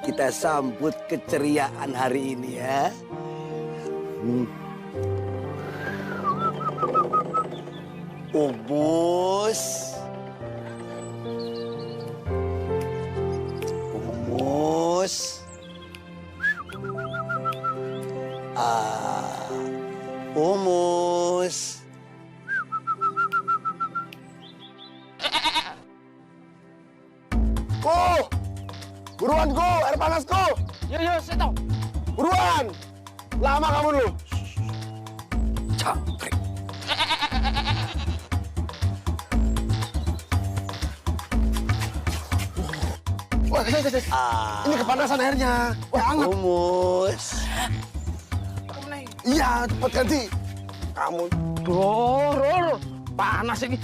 kita sambut keceriaan hari ini ya. Umus. Umus. Umus. Go! Buruan go, air panas go! Yo, Seto. Buruan! Lama kamu dulu. Cangkrik. Wah, ini kepanasan airnya. Wah, hangat. Umus. Iya, cepat ganti. Kamu. Rol. Panas ini.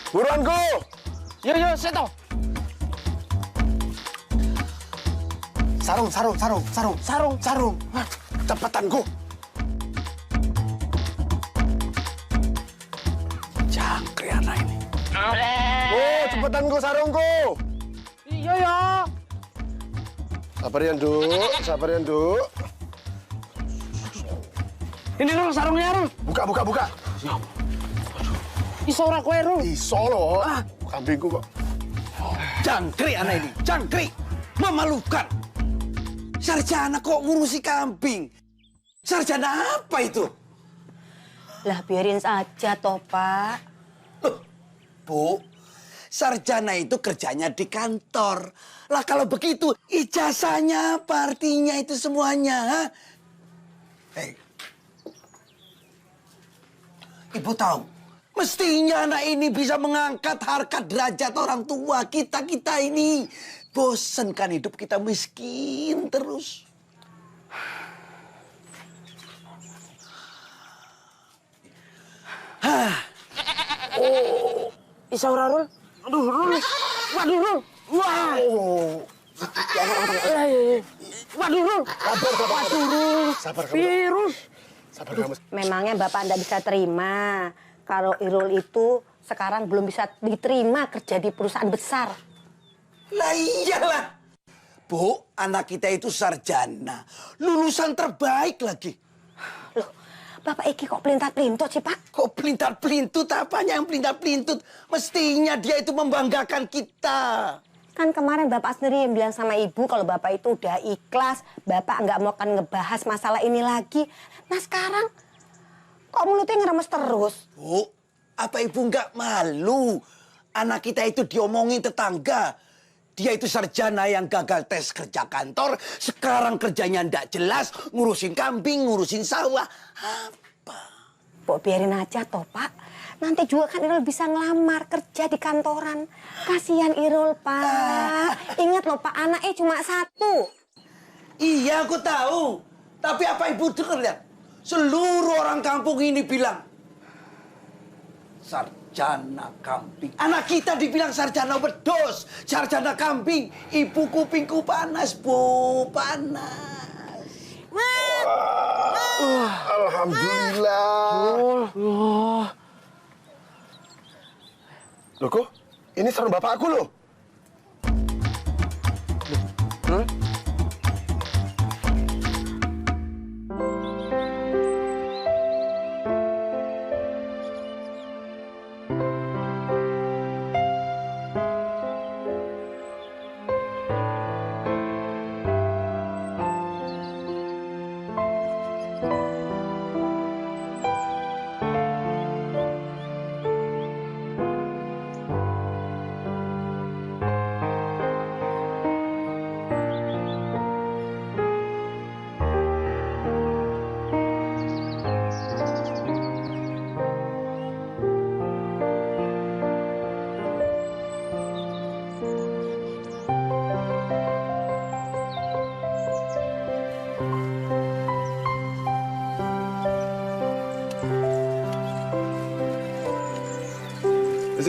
Buruan go! Yo, Seto. Sarung. Wah, cepetan go. Cangkrik anak ini. Oh, cepetan go, sarung go. Yo. Sabar ya, Nduk. Ini Rul, sarungnya Rul. Buka. Iso ora kowe Rul. Iso loh. Kambingku kok. Cangkrik anak ini. Cangkrik. Memalukan. Sarjana kok ngurusi kambing? Sarjana apa itu? Lah biarin saja toh, Pak. Loh, Bu, sarjana itu kerjanya di kantor. Lah kalau begitu, ijazahnya apa artinya itu semuanya? Ha? Hei, Ibu tahu, mestinya anak ini bisa mengangkat harkat derajat orang tua kita ini. Bosen kan hidup kita miskin terus. Iso ora Rul. Aduh, Rul. Waduh, Rul. Wah. Waduh, Rul. Waduh, Rul. Sabar kamu. Virus. Sabar kamu. Memangnya Bapak ndak bisa terima kalau Irul itu sekarang belum bisa diterima kerja di perusahaan besar. Lah iyalah. Bu, anak kita itu sarjana. Lulusan terbaik lagi. Loh, Bapak Iki kok pelintat-pelintot sih, Pak? Kok pelintat-pelintut? Apanya yang pelintat-pelintut? Mestinya dia itu membanggakan kita. Kan kemarin Bapak sendiri yang bilang sama Ibu kalau Bapak itu udah ikhlas, Bapak nggak mau akan ngebahas masalah ini lagi. Nah sekarang, kok mulutnya ngeremes terus? Bu, apa Ibu nggak malu? Anak kita itu diomongin tetangga. Dia itu sarjana yang gagal tes kerja kantor. Sekarang kerjanya ndak jelas. Ngurusin kambing, ngurusin sawah. Apa? Pok biarin aja toh, Pak. Nanti juga kan Irul bisa ngelamar kerja di kantoran. Kasihan Irul, Pak. Ingat loh, Pak, anaknya cuma satu. Iya, aku tahu. Tapi apa Ibu dengar lihat? Seluruh orang kampung ini bilang sarjana kambing. Anak kita dibilang sarjana wedus, sarjana kambing. Ibu kupingku panas, Bu, panas. Alhamdulillah. Loh kok? Ini sarung bapakku loh.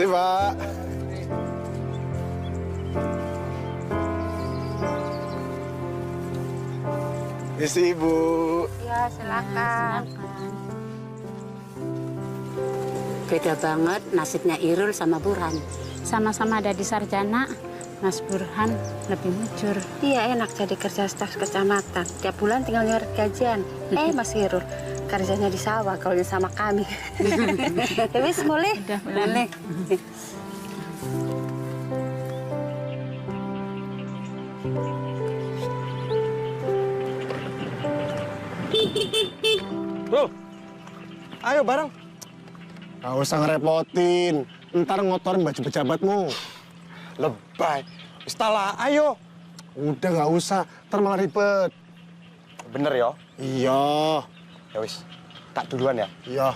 Terima kasih, Pak. Isi, Ibu. Ya, silakan. Beda banget nasibnya Irul sama Burhan. Sama-sama ada di sarjana, Mas Burhan lebih mujur. Iya, enak jadi kerja staf kecamatan. Tiap bulan tinggal nyari gajian. Mas Irul, kerjanya di sawah kalau sama kami. Tapi boleh? Udah, boleh. Bro, ayo bareng. Gak usah ngerepotin, ntar ngotorin baju pejabatmu. Lebay. Istalah, ayo. Udah gak usah, ntar malah ribet. Bener ya? Iya, Ya wis, tak duluan ya. iya.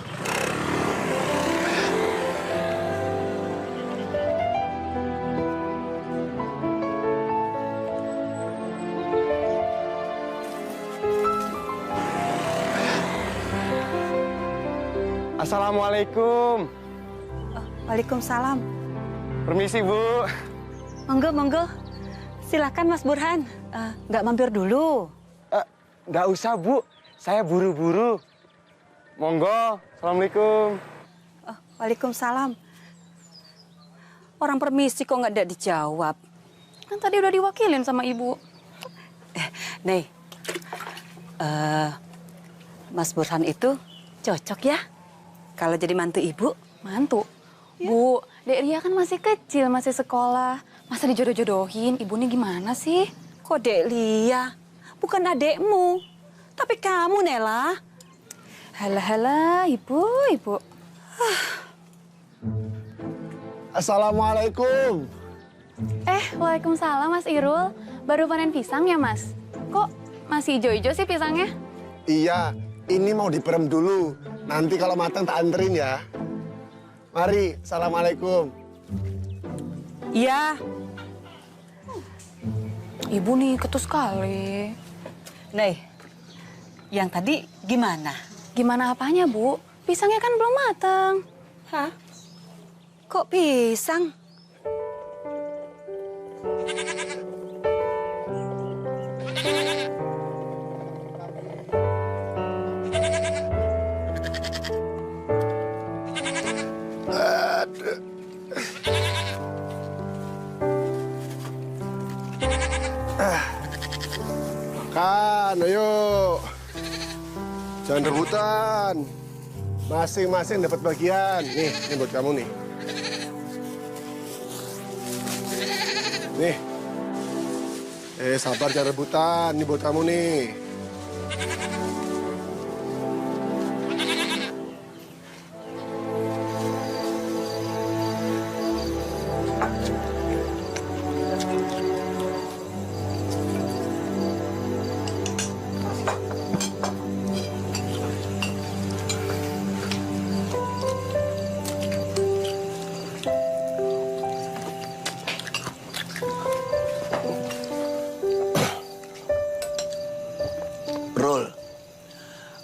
Assalamualaikum. Waalaikumsalam. Permisi, Bu. Monggo, monggo. Silakan Mas Burhan. Nggak mampir dulu. Nggak usah, Bu. Saya buru-buru. Monggo. Assalamualaikum. Waalaikumsalam. Orang permisi kok nggak dijawab. Kan tadi udah diwakilin sama ibu. Nih, Mas Burhan itu cocok ya? Kalau jadi mantu ibu? Mantu? Bu, Dek Ria kan masih kecil, masih sekolah. Masa dijodoh-jodohin? Ibunya gimana sih? Kok Dek Lia? Bukan adekmu. Tapi kamu, Nela. Halah, ibu. Assalamualaikum. Waalaikumsalam Mas Irul. Baru panen pisang ya, Mas? Kok masih ijo-ijo sih pisangnya? Iya, ini mau diperem dulu. Nanti kalau matang tak anterin ya. Mari, assalamualaikum. Iya. Ibu nih ketus sekali. Nih, yang tadi gimana? Gimana apanya, Bu? Pisangnya kan belum matang. Hah? Kok pisang? Makan, ayo. Jangan rebutan. Masing-masing dapat bagian. Nih, ini buat kamu nih. Nih. Sabar jangan rebutan. Ini buat kamu nih. Rul,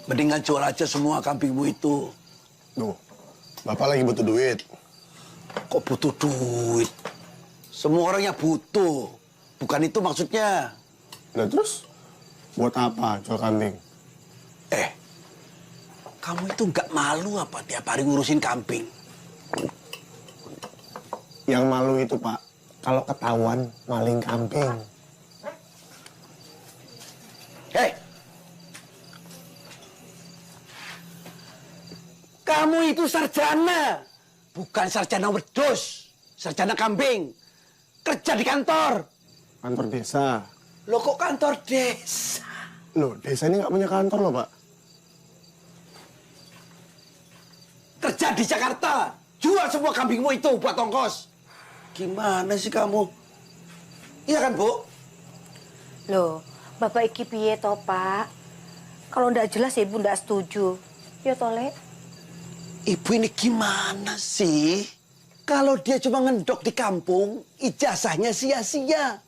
mendingan jual aja semua kambingmu itu. Duh, Bapak lagi butuh duit. Kok butuh duit? Semua orang yang butuh. Bukan itu maksudnya. Nah terus, buat apa jual kambing? Kamu itu nggak malu apa tiap hari ngurusin kambing? Yang malu itu, Pak, kalau ketahuan maling kambing. Kamu itu sarjana. Bukan sarjana wedus. Sarjana kambing. Kerja di kantor. Kantor desa. Loh kok kantor desa? Loh, desa ini nggak punya kantor loh, Pak. Kerja di Jakarta. Jual semua kambingmu itu buat ongkos. Gimana sih kamu? Iya kan, Bu? Loh, Bapak iki piye toh, Pak? Kalau ndak jelas Ibu ndak setuju. Ya toh, Lek? Ibu ini gimana sih? Kalau dia cuma ngendok di kampung, ijazahnya sia-sia.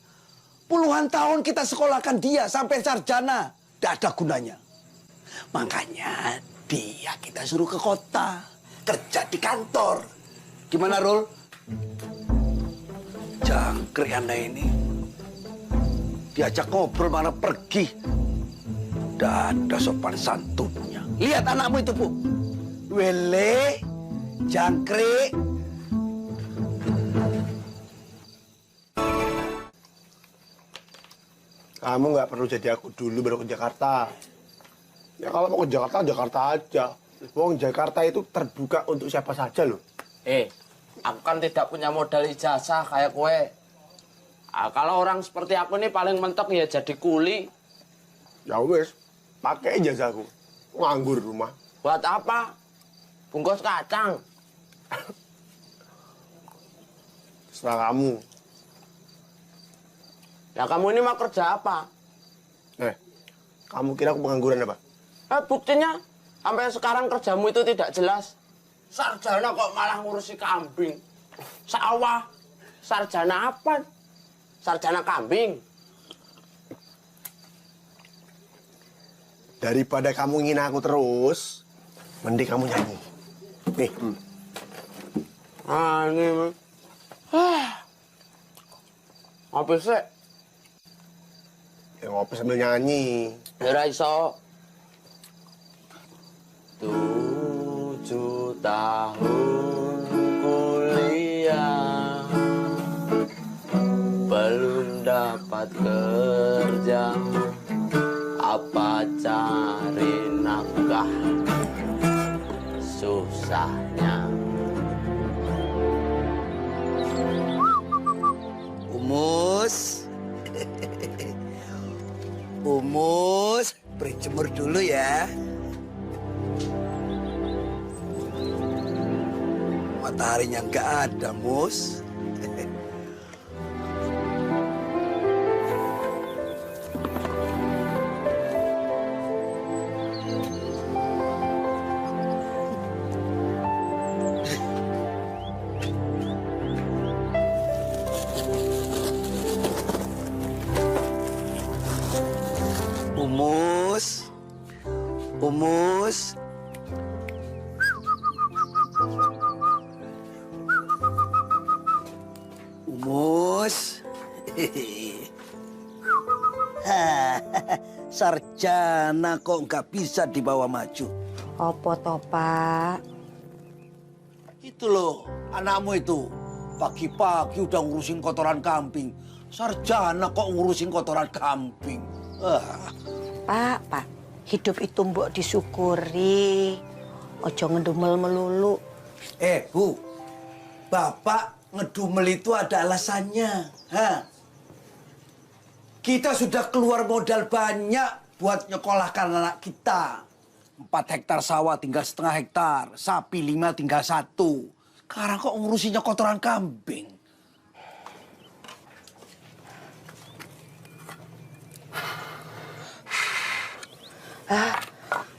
Puluhan tahun kita sekolahkan dia sampai sarjana. Tidak ada gunanya. Makanya dia kita suruh ke kota. Kerja di kantor. Gimana, Rul? Jangkrik Anda ini. Diajak ngobrol mana pergi. Tidak ada sopan santunnya. Lihat anakmu itu, Bu. Wele, Jangkrik. Kamu nggak perlu jadi aku dulu baru ke Jakarta. Ya kalau mau ke Jakarta, Jakarta aja. Wong Jakarta itu terbuka untuk siapa saja loh. Aku kan tidak punya modal ijazah kayak kue. Kalau orang seperti aku ini paling mentok ya jadi kuli. Ya wes, pakai ijazahku. Nganggur di rumah. Buat apa? Bungkus kacang. Serah kamu. Ya kamu ini mau kerja apa? Kamu kira aku pengangguran apa? Buktinya sampai sekarang kerjamu itu tidak jelas. Sarjana kok malah ngurusi kambing. Sawah. Sarjana apa? Sarjana kambing. Daripada kamu ingin aku terus, mending kamu nyanyi. Nih. Ini mah. Apa sih? Ya ngopi sambil nyanyi. Ya iso. 7 tahun kuliah belum dapat kerja, apa cari nafkah susahnya. Umus. Umus, berjemur dulu ya. Mataharinya nggak ada, Mus. Umus. Umus. Umus. Sarjana kok nggak bisa dibawa maju. Apa toh, Pak? Itu loh, anakmu itu. Pagi-pagi udah ngurusin kotoran kambing. Sarjana kok ngurusin kotoran kambing. Pak, hidup itu mbok disyukuri. Ojo ngedumel melulu. Bu, Bapak ngedumel itu ada alasannya. Kita sudah keluar modal banyak buat nyekolahkan anak kita. 4 hektar sawah tinggal setengah hektar, sapi 5 tinggal 1. Sekarang kok ngurusinnya kotoran kambing?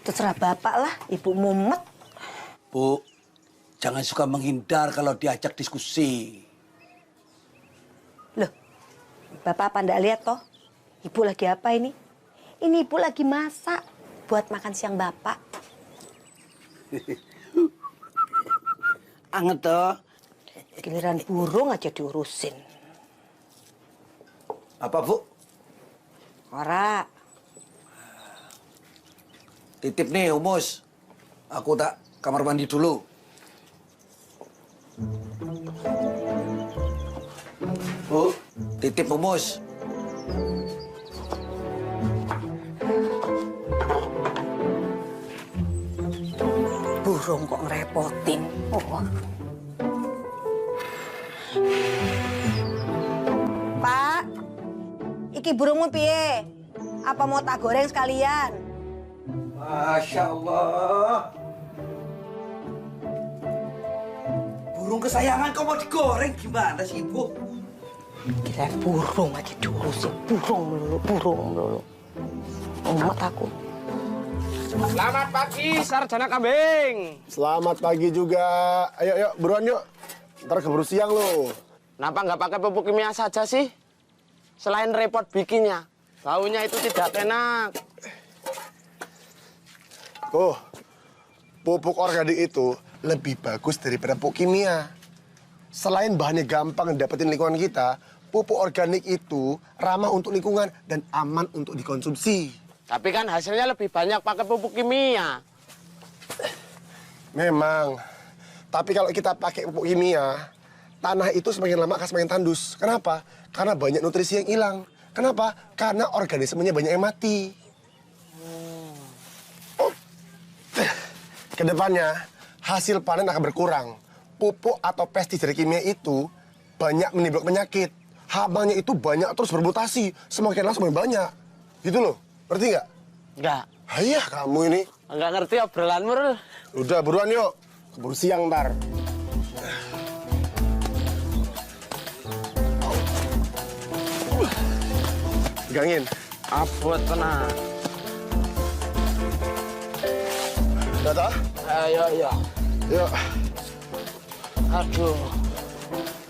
Terserah Bapak lah, Ibu mumet. Bu, jangan suka menghindar kalau diajak diskusi. Loh, Bapak apa ndak lihat toh? Ibu lagi apa ini? Ini Ibu lagi masak buat makan siang Bapak. Anget toh. Giliran burung aja diurusin. Apa, Bu? Ora. Titip nih, Umus. Aku tak kamar mandi dulu. Bu, titip Umus. Burung kok ngerepotin. Oh. Pak, iki burungmu piye? Apa mau tak goreng sekalian? Masya Allah. Burung kesayangan kau mau digoreng gimana sih, Ibu? Kira burung aja diurusin. Burung melulu. Umat aku. Selamat pagi, Sarjana kambing. Selamat pagi juga. Ayo, buruan yuk. Ntar keburu siang lo. Kenapa nggak pakai pupuk kimia saja sih? Selain repot bikinnya, baunya itu tidak enak. Oh, pupuk organik itu lebih bagus daripada pupuk kimia. Selain bahannya gampang dapetin lingkungan kita, pupuk organik itu ramah untuk lingkungan dan aman untuk dikonsumsi. Tapi kan hasilnya lebih banyak pakai pupuk kimia. Memang, Tapi kalau kita pakai pupuk kimia, tanah itu semakin lama akan semakin tandus. Kenapa? Karena banyak nutrisi yang hilang. Kenapa? Karena organismenya banyak yang mati. Kedepannya, hasil panen akan berkurang. Pupuk atau pestisida kimia itu banyak menimbulkan penyakit. Hamanya itu banyak terus bermutasi. Semakin lama semakin banyak. Gitu loh. Ngerti nggak? Enggak. Hayah kamu ini. Enggak ngerti obrolanmu, Rul. Udah buruan yuk. Keburu siang ntar. Pegangin. Abot tenang. Udah toh? Ayo. Yuk. Aduh.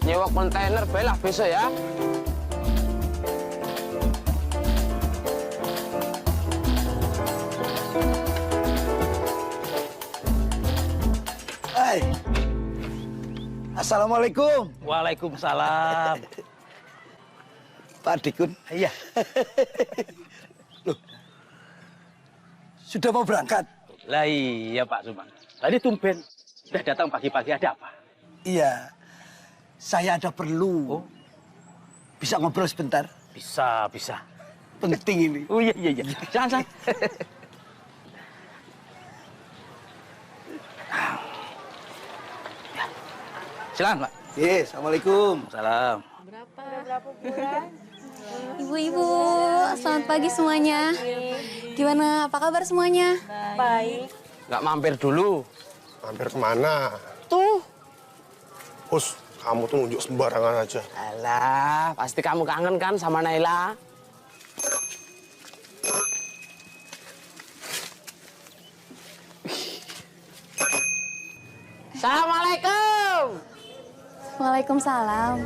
Nyewa kontainer bae lah besok ya. Hai. Assalamualaikum. Waalaikumsalam. Pak Dikun. Iya. Loh. Sudah mau berangkat? Lah iya Pak Suman. Tadi tumben. Sudah datang pagi-pagi, ada apa? Iya. Saya ada perlu. Oh. Bisa ngobrol sebentar? Bisa. Penting ini. Oh iya. Jangan. Silakan Pak. Yes, Assalamualaikum. Salam. Ibu-ibu, selamat pagi semuanya. Gimana, apa kabar semuanya? Nggak mampir dulu. Mampir kemana? Tuh. Hus, kamu tuh nunjuk sembarangan aja. Alah, pasti kamu kangen kan sama Naila? Assalamualaikum. Waalaikumsalam.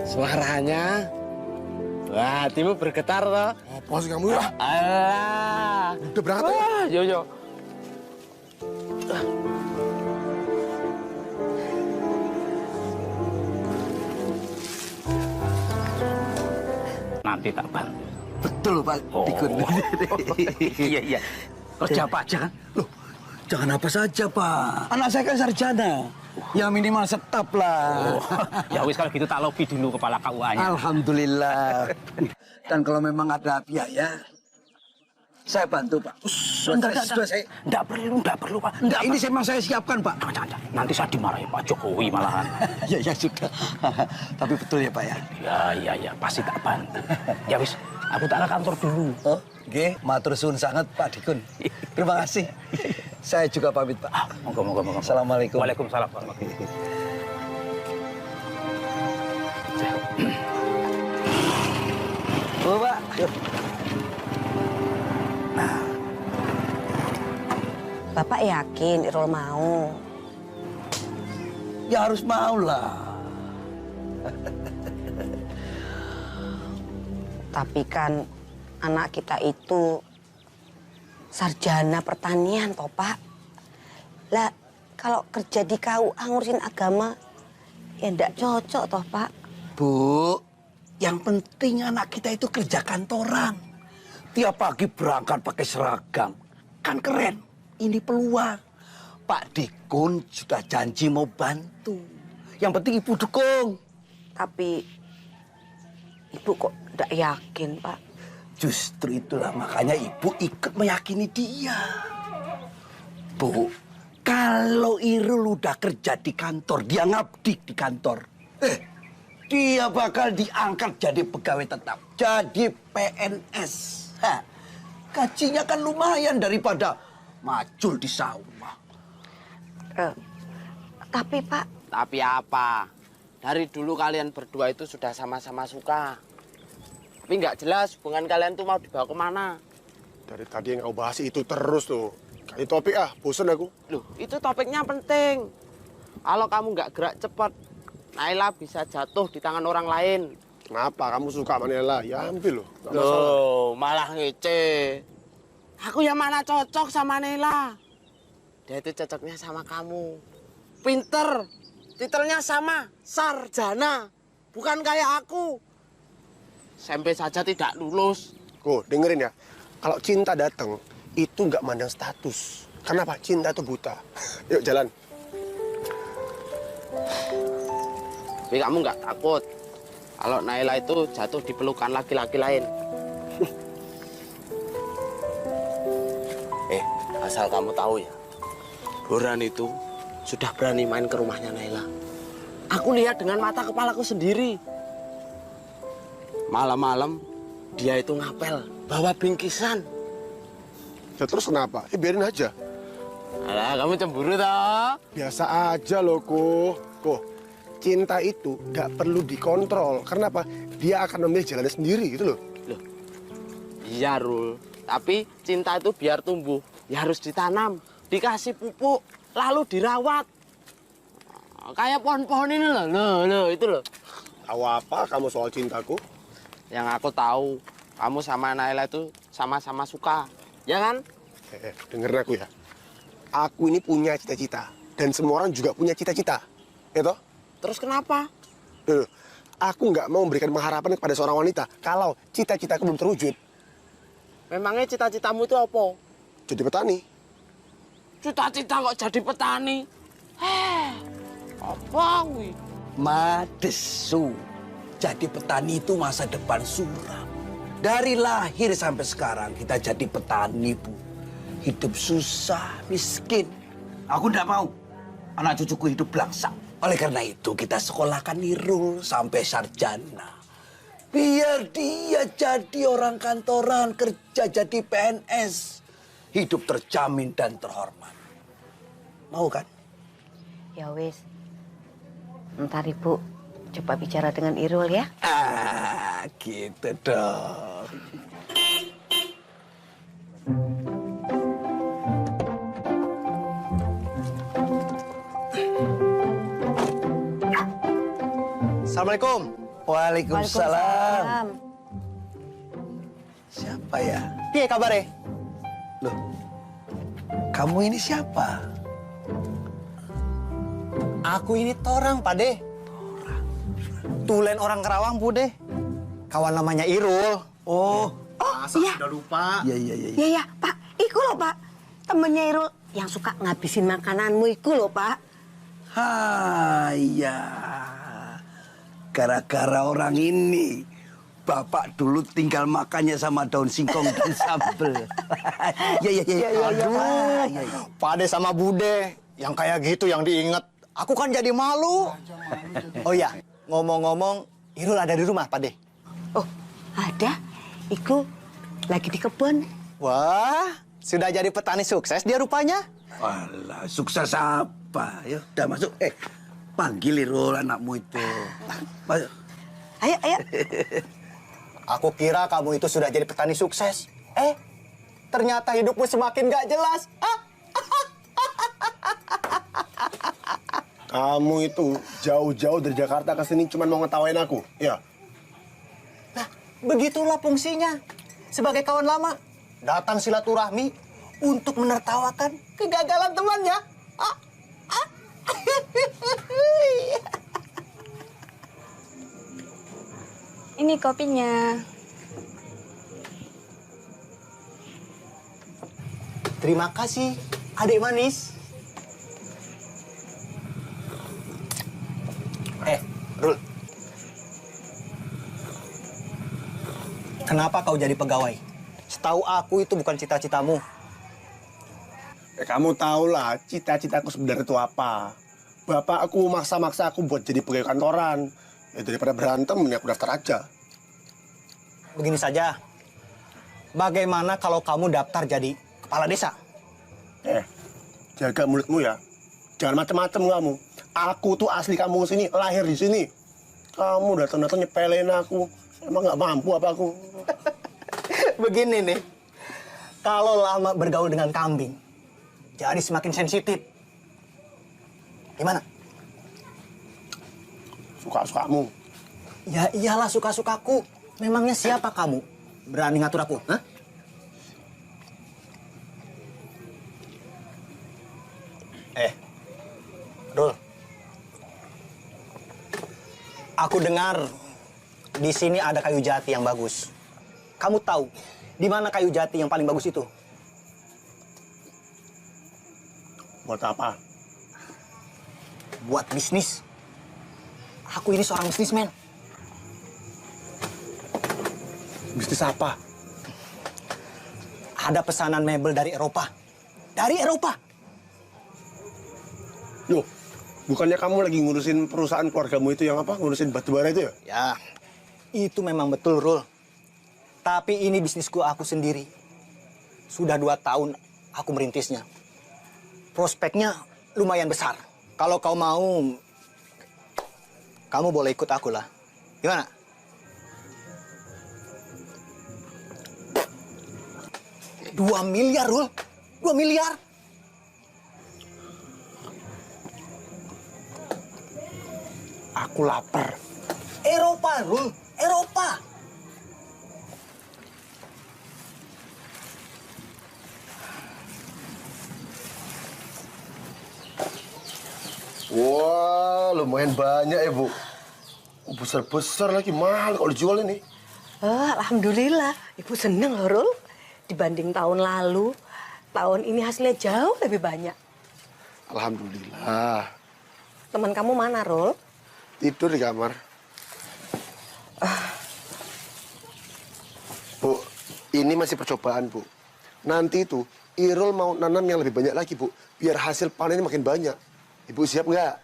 Suaranya. Wah, hatimu bergetar toh. Apa sih kamu ya? Alah. Udah berangkat ya? Wah, yo. Nanti tak bantu. Betul Pak Dikun. Iya. Kerja apa aja kan? Loh, jangan apa saja Pak. Anak saya kan sarjana. Ya minimal setap lah. Ya wis kalau gitu tak lobby dulu kepala KUA-nya. Alhamdulillah. Dan kalau memang ada biaya, saya bantu Pak. Sudah saya. Enggak perlu Pak. Enggak, ini memang saya siapkan Pak. Jangan. Nanti saya dimarahin Pak Jokowi malahan. Ya sudah. Tapi betul ya Pak ya. Ya, pasti tak bantu. Ya wis, aku tak ke kantor dulu. Oh, oke. Matur suwun sangat Pak Dikun. Terima kasih. Saya juga pamit Pak. Monggo. Assalamualaikum. Waalaikumsalam warahmatullahi Oh Pak. Yuk. Bapak yakin Irul mau? Ya harus mau lah. Tapi kan anak kita itu sarjana pertanian toh Pak. Lah kalau kerja di KUA ngurusin agama ya ndak cocok toh Pak. Bu, yang penting anak kita itu kerja kantoran. Tiap pagi berangkat pakai seragam. Kan keren. Ini peluang. Pak Dikun sudah janji mau bantu. Yang penting Ibu dukung. Tapi Ibu kok ndak yakin Pak. Justru itulah makanya Ibu ikut meyakini dia. Bu, kalau Irul udah kerja di kantor, dia ngabdi di kantor. Dia bakal diangkat jadi pegawai tetap, jadi PNS. Gajinya kan lumayan daripada macul di sawah. Tapi Pak. Tapi apa? Dari dulu kalian berdua itu sudah sama-sama suka. Tapi nggak jelas hubungan kalian tuh mau dibawa kemana. Dari tadi yang kau bahas itu terus tuh. Kali topik bosen aku. Loh, itu topiknya penting. Kalau kamu nggak gerak cepat, Naila bisa jatuh di tangan orang lain. Kenapa? Kamu suka sama Nela? Ya ambil loh. Nggak masalah. Loh, malah ngece. Aku yang mana cocok sama Naila. Dia itu cocoknya sama kamu. Pinter. Titelnya sama, sarjana. Bukan kayak aku. SMP saja tidak lulus. Dengerin ya. Kalau cinta datang, itu nggak mandang status. Kenapa? Cinta itu buta. Yuk jalan. Tapi kamu nggak takut kalau Naila itu jatuh di pelukan laki-laki lain? Asal kamu tahu ya, Burhan itu sudah berani main ke rumahnya Naila. Aku lihat dengan mata kepalaku sendiri. Malam-malam dia itu ngapel, bawa bingkisan. Ya terus kenapa? Biarin aja. Alah, kamu cemburu toh? Biasa aja loh, Ko. Cinta itu nggak perlu dikontrol. Kenapa? Dia akan memilih jalannya sendiri gitu loh. Loh, iya Rul. Tapi cinta itu biar tumbuh, ya harus ditanam, dikasih pupuk, lalu dirawat. Kayak pohon-pohon ini loh, itu loh. Tahu apa kamu soal cintaku? Yang aku tahu, kamu sama Naila itu sama-sama suka, ya kan? Dengerin aku ya. Aku ini punya cita-cita. Dan semua orang juga punya cita-cita. Ya toh? Terus kenapa? Loh, aku nggak mau memberikan pengharapan kepada seorang wanita kalau cita-citaku belum terwujud. Memangnya cita-citamu itu apa? Jadi petani. Cita-cita kok jadi petani? Apa wih? Madesu. Jadi petani itu masa depan suram. Dari lahir sampai sekarang kita jadi petani, Bu. Hidup susah, miskin. Aku nggak mau anak cucuku hidup belangsak. Oleh karena itu kita sekolahkan Nirul sampai sarjana. Biar dia jadi orang kantoran, kerja jadi PNS. Hidup terjamin dan terhormat. Mau kan? Ya wis. Ntar Ibu coba bicara dengan Irul ya. Gitu dong. Assalamualaikum. Waalaikumsalam. Siapa ya? Piye kabare? Loh, kamu ini siapa? Aku ini Torang, Pade. Tulen orang Kerawang, Bude. Kawan namanya Irul. Oh, Iya. Udah lupa. iya. Iya, ya, Pak. Iku loh, Pak. Temennya Irul yang suka ngabisin makananmu iku loh, Pak. iya. Gara-gara orang ini, Bapak dulu tinggal makannya sama daun singkong dan sambel. Iya. Aduh, Pade sama Bude. Yang kayak gitu yang diinget. Aku kan jadi malu. Oh iya, ngomong-ngomong, Irul ada di rumah, Pade. Oh, ada. Iku lagi di kebun. Wah, sudah jadi petani sukses dia rupanya. Walah, sukses apa? Ya, udah masuk. Panggil Irul anakmu itu. Masuk. Ayo. Aku kira kamu itu sudah jadi petani sukses. Ternyata hidupmu semakin gak jelas. Kamu itu jauh-jauh dari Jakarta ke sini cuma mau ngetawain aku, ya? Nah, begitulah fungsinya. Sebagai kawan lama, datang silaturahmi untuk menertawakan kegagalan temannya. Ini kopinya. Terima kasih, adik manis. Rul. Kenapa kau jadi pegawai? Setahu aku itu bukan cita-citamu. Kamu tahulah cita-citaku sebenarnya itu apa. Bapak aku maksa-maksa aku buat jadi pegawai kantoran. Ya daripada berantem, ini aku daftar aja. Begini saja. Bagaimana kalau kamu daftar jadi kepala desa? Jaga mulutmu ya. Jangan macem-macem kamu. Aku tuh asli kampung sini, lahir di sini. Kamu datang-datang nyepelin aku. Emang nggak mampu apa aku? Begini nih. Kalau lama bergaul dengan kambing, jadi semakin sensitif. Gimana? Suka-sukamu. Ya iyalah suka-sukaku. Memangnya siapa kamu? Berani ngatur aku? Hah? Rul. Aku dengar di sini ada kayu jati yang bagus. Kamu tahu di mana kayu jati yang paling bagus itu? Buat apa? Buat bisnis. Aku ini seorang bisnismen. Bisnis apa? Ada pesanan mebel dari Eropa. Dari Eropa. Loh, bukannya kamu lagi ngurusin perusahaan keluargamu itu yang apa? Ngurusin batubara itu ya? Ya, itu memang betul, Rul. Tapi ini bisnisku aku sendiri. Sudah 2 tahun aku merintisnya. Prospeknya lumayan besar. Kalau kau mau, kamu boleh ikut aku lah. Gimana? $2 miliar, Rul. 2 miliar. Aku lapar. Eropa, Rul. Eropa. Wah, lumayan banyak ya, Bu. Besar-besar lagi, mahal kalau dijual ini. Alhamdulillah, Ibu seneng loh, Rul. Dibanding tahun lalu, tahun ini hasilnya jauh lebih banyak. Alhamdulillah. Teman kamu mana, Rul? Tidur di kamar. Bu, ini masih percobaan, Bu. Nanti itu, Irul mau nanam yang lebih banyak lagi, Bu. Biar hasil panennya makin banyak. Ibu siap nggak?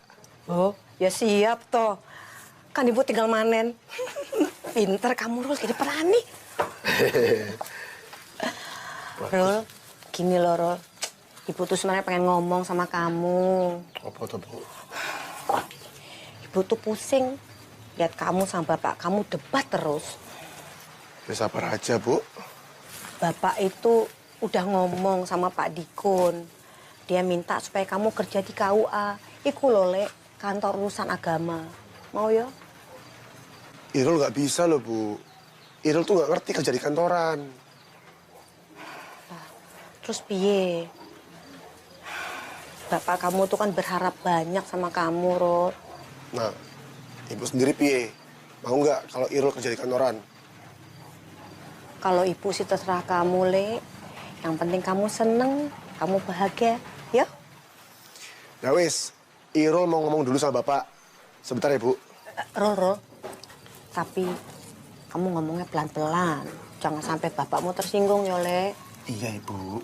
Oh, ya siap toh. Kan Ibu tinggal manen. Pinter kamu, Rul, jadi petani. Rul, gini loh, Rul. Ibu tuh sebenarnya pengen ngomong sama kamu. Apa tuh, Bu? Ibu tuh pusing lihat kamu sama bapak kamu debat terus. Ya sabar aja, Bu. Bapak itu udah ngomong sama Pak Dikun. Dia minta supaya kamu kerja di KUA. Iku loh, Lek, kantor urusan agama. Mau ya? Irul nggak bisa loh, Bu. Irul tuh nggak ngerti kerja di kantoran. Terus piye? Bapak kamu tuh kan berharap banyak sama kamu, Rod. Nah, Ibu sendiri piye? Mau nggak kalau Irul kerja di kantoran? Kalau Ibu sih terserah kamu, Lek. Yang penting kamu seneng, kamu bahagia, ya? Ya wis, Irul mau ngomong dulu sama Bapak. Sebentar ya, Bu. Rol. Tapi kamu ngomongnya pelan-pelan. Jangan sampai bapakmu tersinggung, ya, Lek. Iya, Ibu.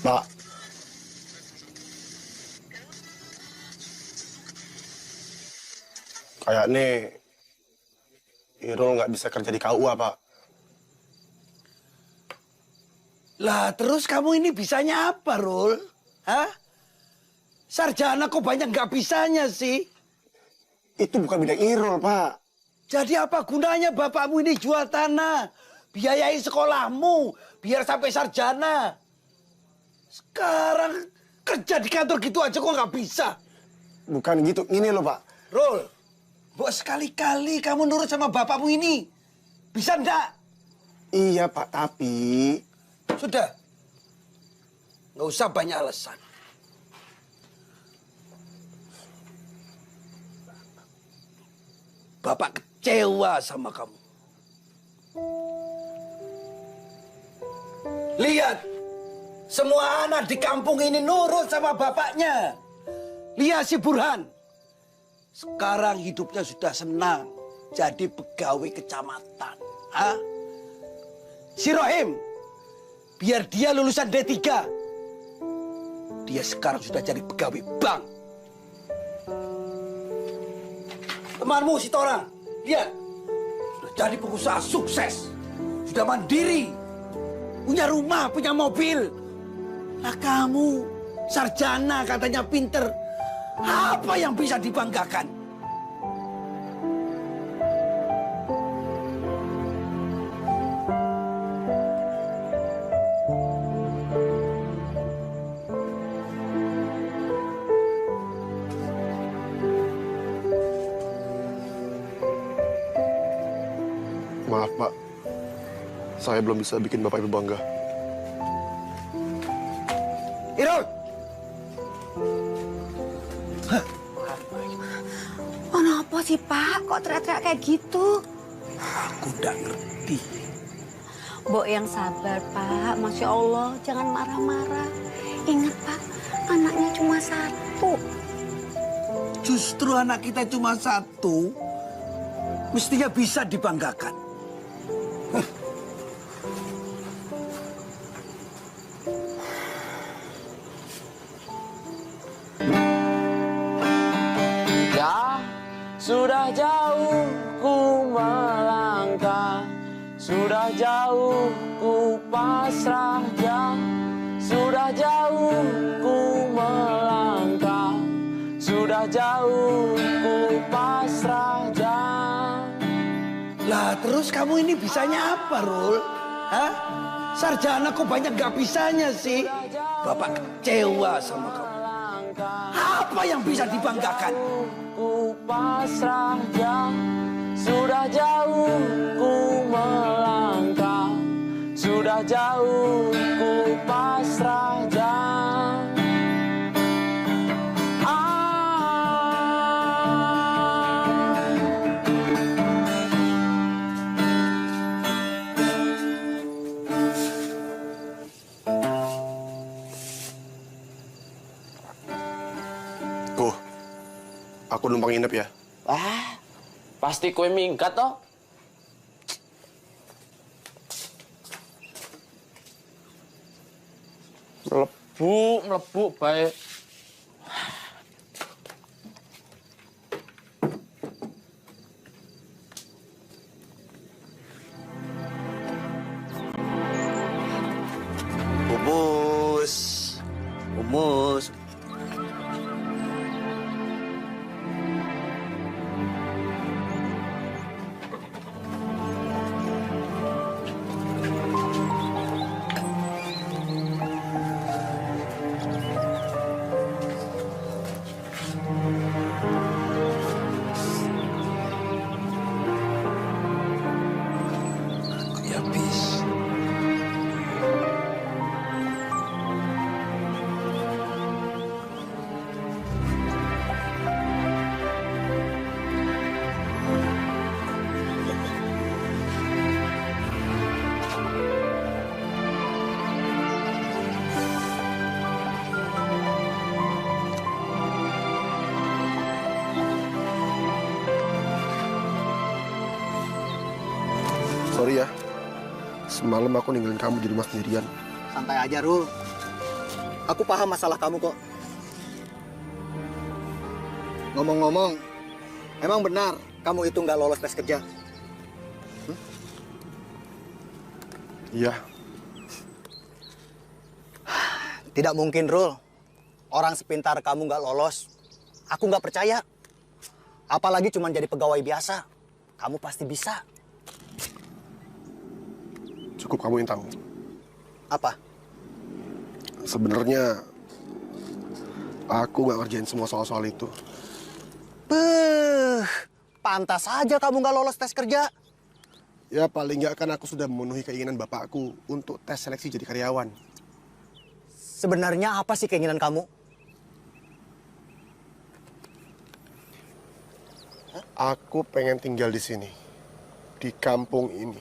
Pak. Kayaknya Irul nggak bisa kerja di KUA, Pak. Lah terus kamu ini bisanya apa, Rul? Hah? Sarjana kok banyak nggak bisanya sih? Itu bukan bidang Irul, Pak. Jadi apa gunanya bapakmu ini jual tanah? Biayai sekolahmu, biar sampai sarjana. Sekarang kerja di kantor gitu aja kok nggak bisa. Bukan gitu, ini loh, Pak. Rul, buat sekali-kali kamu nurut sama bapakmu ini. Bisa enggak? Iya, Pak, tapi... Sudah. Nggak usah banyak alasan. Bapak kecewa sama kamu. Lihat. Semua anak di kampung ini nurut sama bapaknya. Lihat si Burhan. Sekarang hidupnya sudah senang. Jadi pegawai kecamatan. Hah? Si Rohim. Biar dia lulusan D3. Dia sekarang sudah jadi pegawai bank. Temanmu si Torang. Lihat. Sudah jadi pengusaha sukses. Sudah mandiri. Punya rumah, punya mobil. Lah kamu, sarjana katanya pinter. Apa yang bisa dibanggakan? Maaf, Pak. Saya belum bisa bikin Bapak Ibu bangga. Irul! Kenapa sih Pak? Kok teriak-teriak kayak gitu? Aku udah ngerti. Mbok yang sabar Pak, Masya Allah, jangan marah-marah. Ingat Pak, anaknya cuma satu. Justru anak kita cuma satu, mestinya bisa dibanggakan. Ya, sudah jauh ku melangkah, sudah jauh ku pasrah ya, sudah jauh ku melangkah, sudah jauh ku pasrah ya. Lah terus kamu ini bisanya apa, Rul? Hah? Sarjana kok banyak gak bisanya sih? Bapak kecewa sama kamu. Apa yang bisa dibanggakan? Ku pasrah ya, sudah jauh ku melangkah, sudah jauh ku pasrah ya. Aku numpang nginep ya. Wah, pasti kue minggat toh. Melebu baik. Umus. Umus. Habis. Sorry ya. Semalam aku ninggalin kamu di rumah sendirian. Santai aja, Rul. Aku paham masalah kamu kok. Ngomong-ngomong, emang benar kamu itu nggak lolos tes kerja? Iya. Tidak mungkin, Rul. Orang sepintar kamu nggak lolos. Aku nggak percaya. Apalagi cuma jadi pegawai biasa. Kamu pasti bisa. Cukup kamu yang tahu. Apa? Sebenarnya aku nggak ngerjain semua soal-soal itu. Beuh, pantas saja kamu nggak lolos tes kerja. Ya paling nggak kan aku sudah memenuhi keinginan bapakku untuk tes seleksi jadi karyawan. Sebenarnya apa sih keinginan kamu? Aku pengen tinggal di sini, di kampung ini,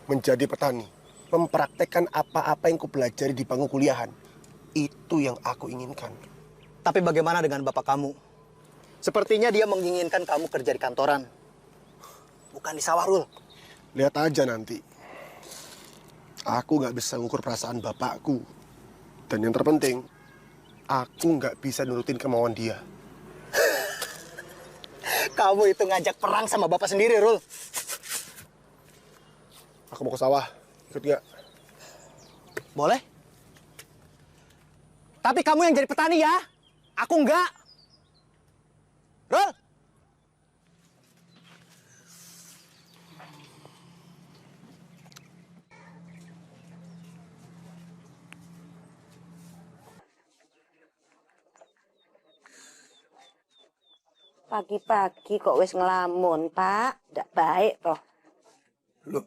menjadi petani, mempraktekkan apa-apa yang kupelajari di bangku kuliahan. Itu yang aku inginkan. Tapi bagaimana dengan bapak kamu? Sepertinya dia menginginkan kamu kerja di kantoran. Bukan di sawah, Rul. Lihat aja nanti. Aku nggak bisa ngukur perasaan bapakku. Dan yang terpenting, aku nggak bisa nurutin kemauan dia. Kamu itu ngajak perang sama bapak sendiri, Rul. Aku mau ke sawah. Ikut nggak? Boleh. Tapi kamu yang jadi petani ya. Aku enggak. Pagi-pagi kok wis ngelamun, Pak. Ndak baik toh. Loh,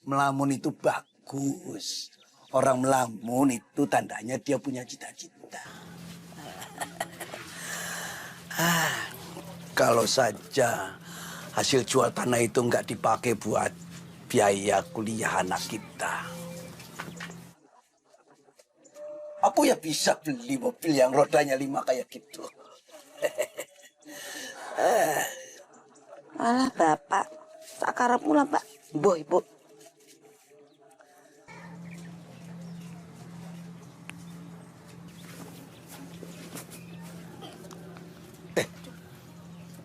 melamun itu bagus. Orang melamun itu tandanya dia punya cita-cita. Kalau saja hasil jual tanah itu nggak dipakai buat biaya kuliah anak kita. Aku ya bisa beli mobil yang rodanya 5 kayak gitu. Alah, Bapak. Sakarepmu lah, Pak. Mbok, Ibu.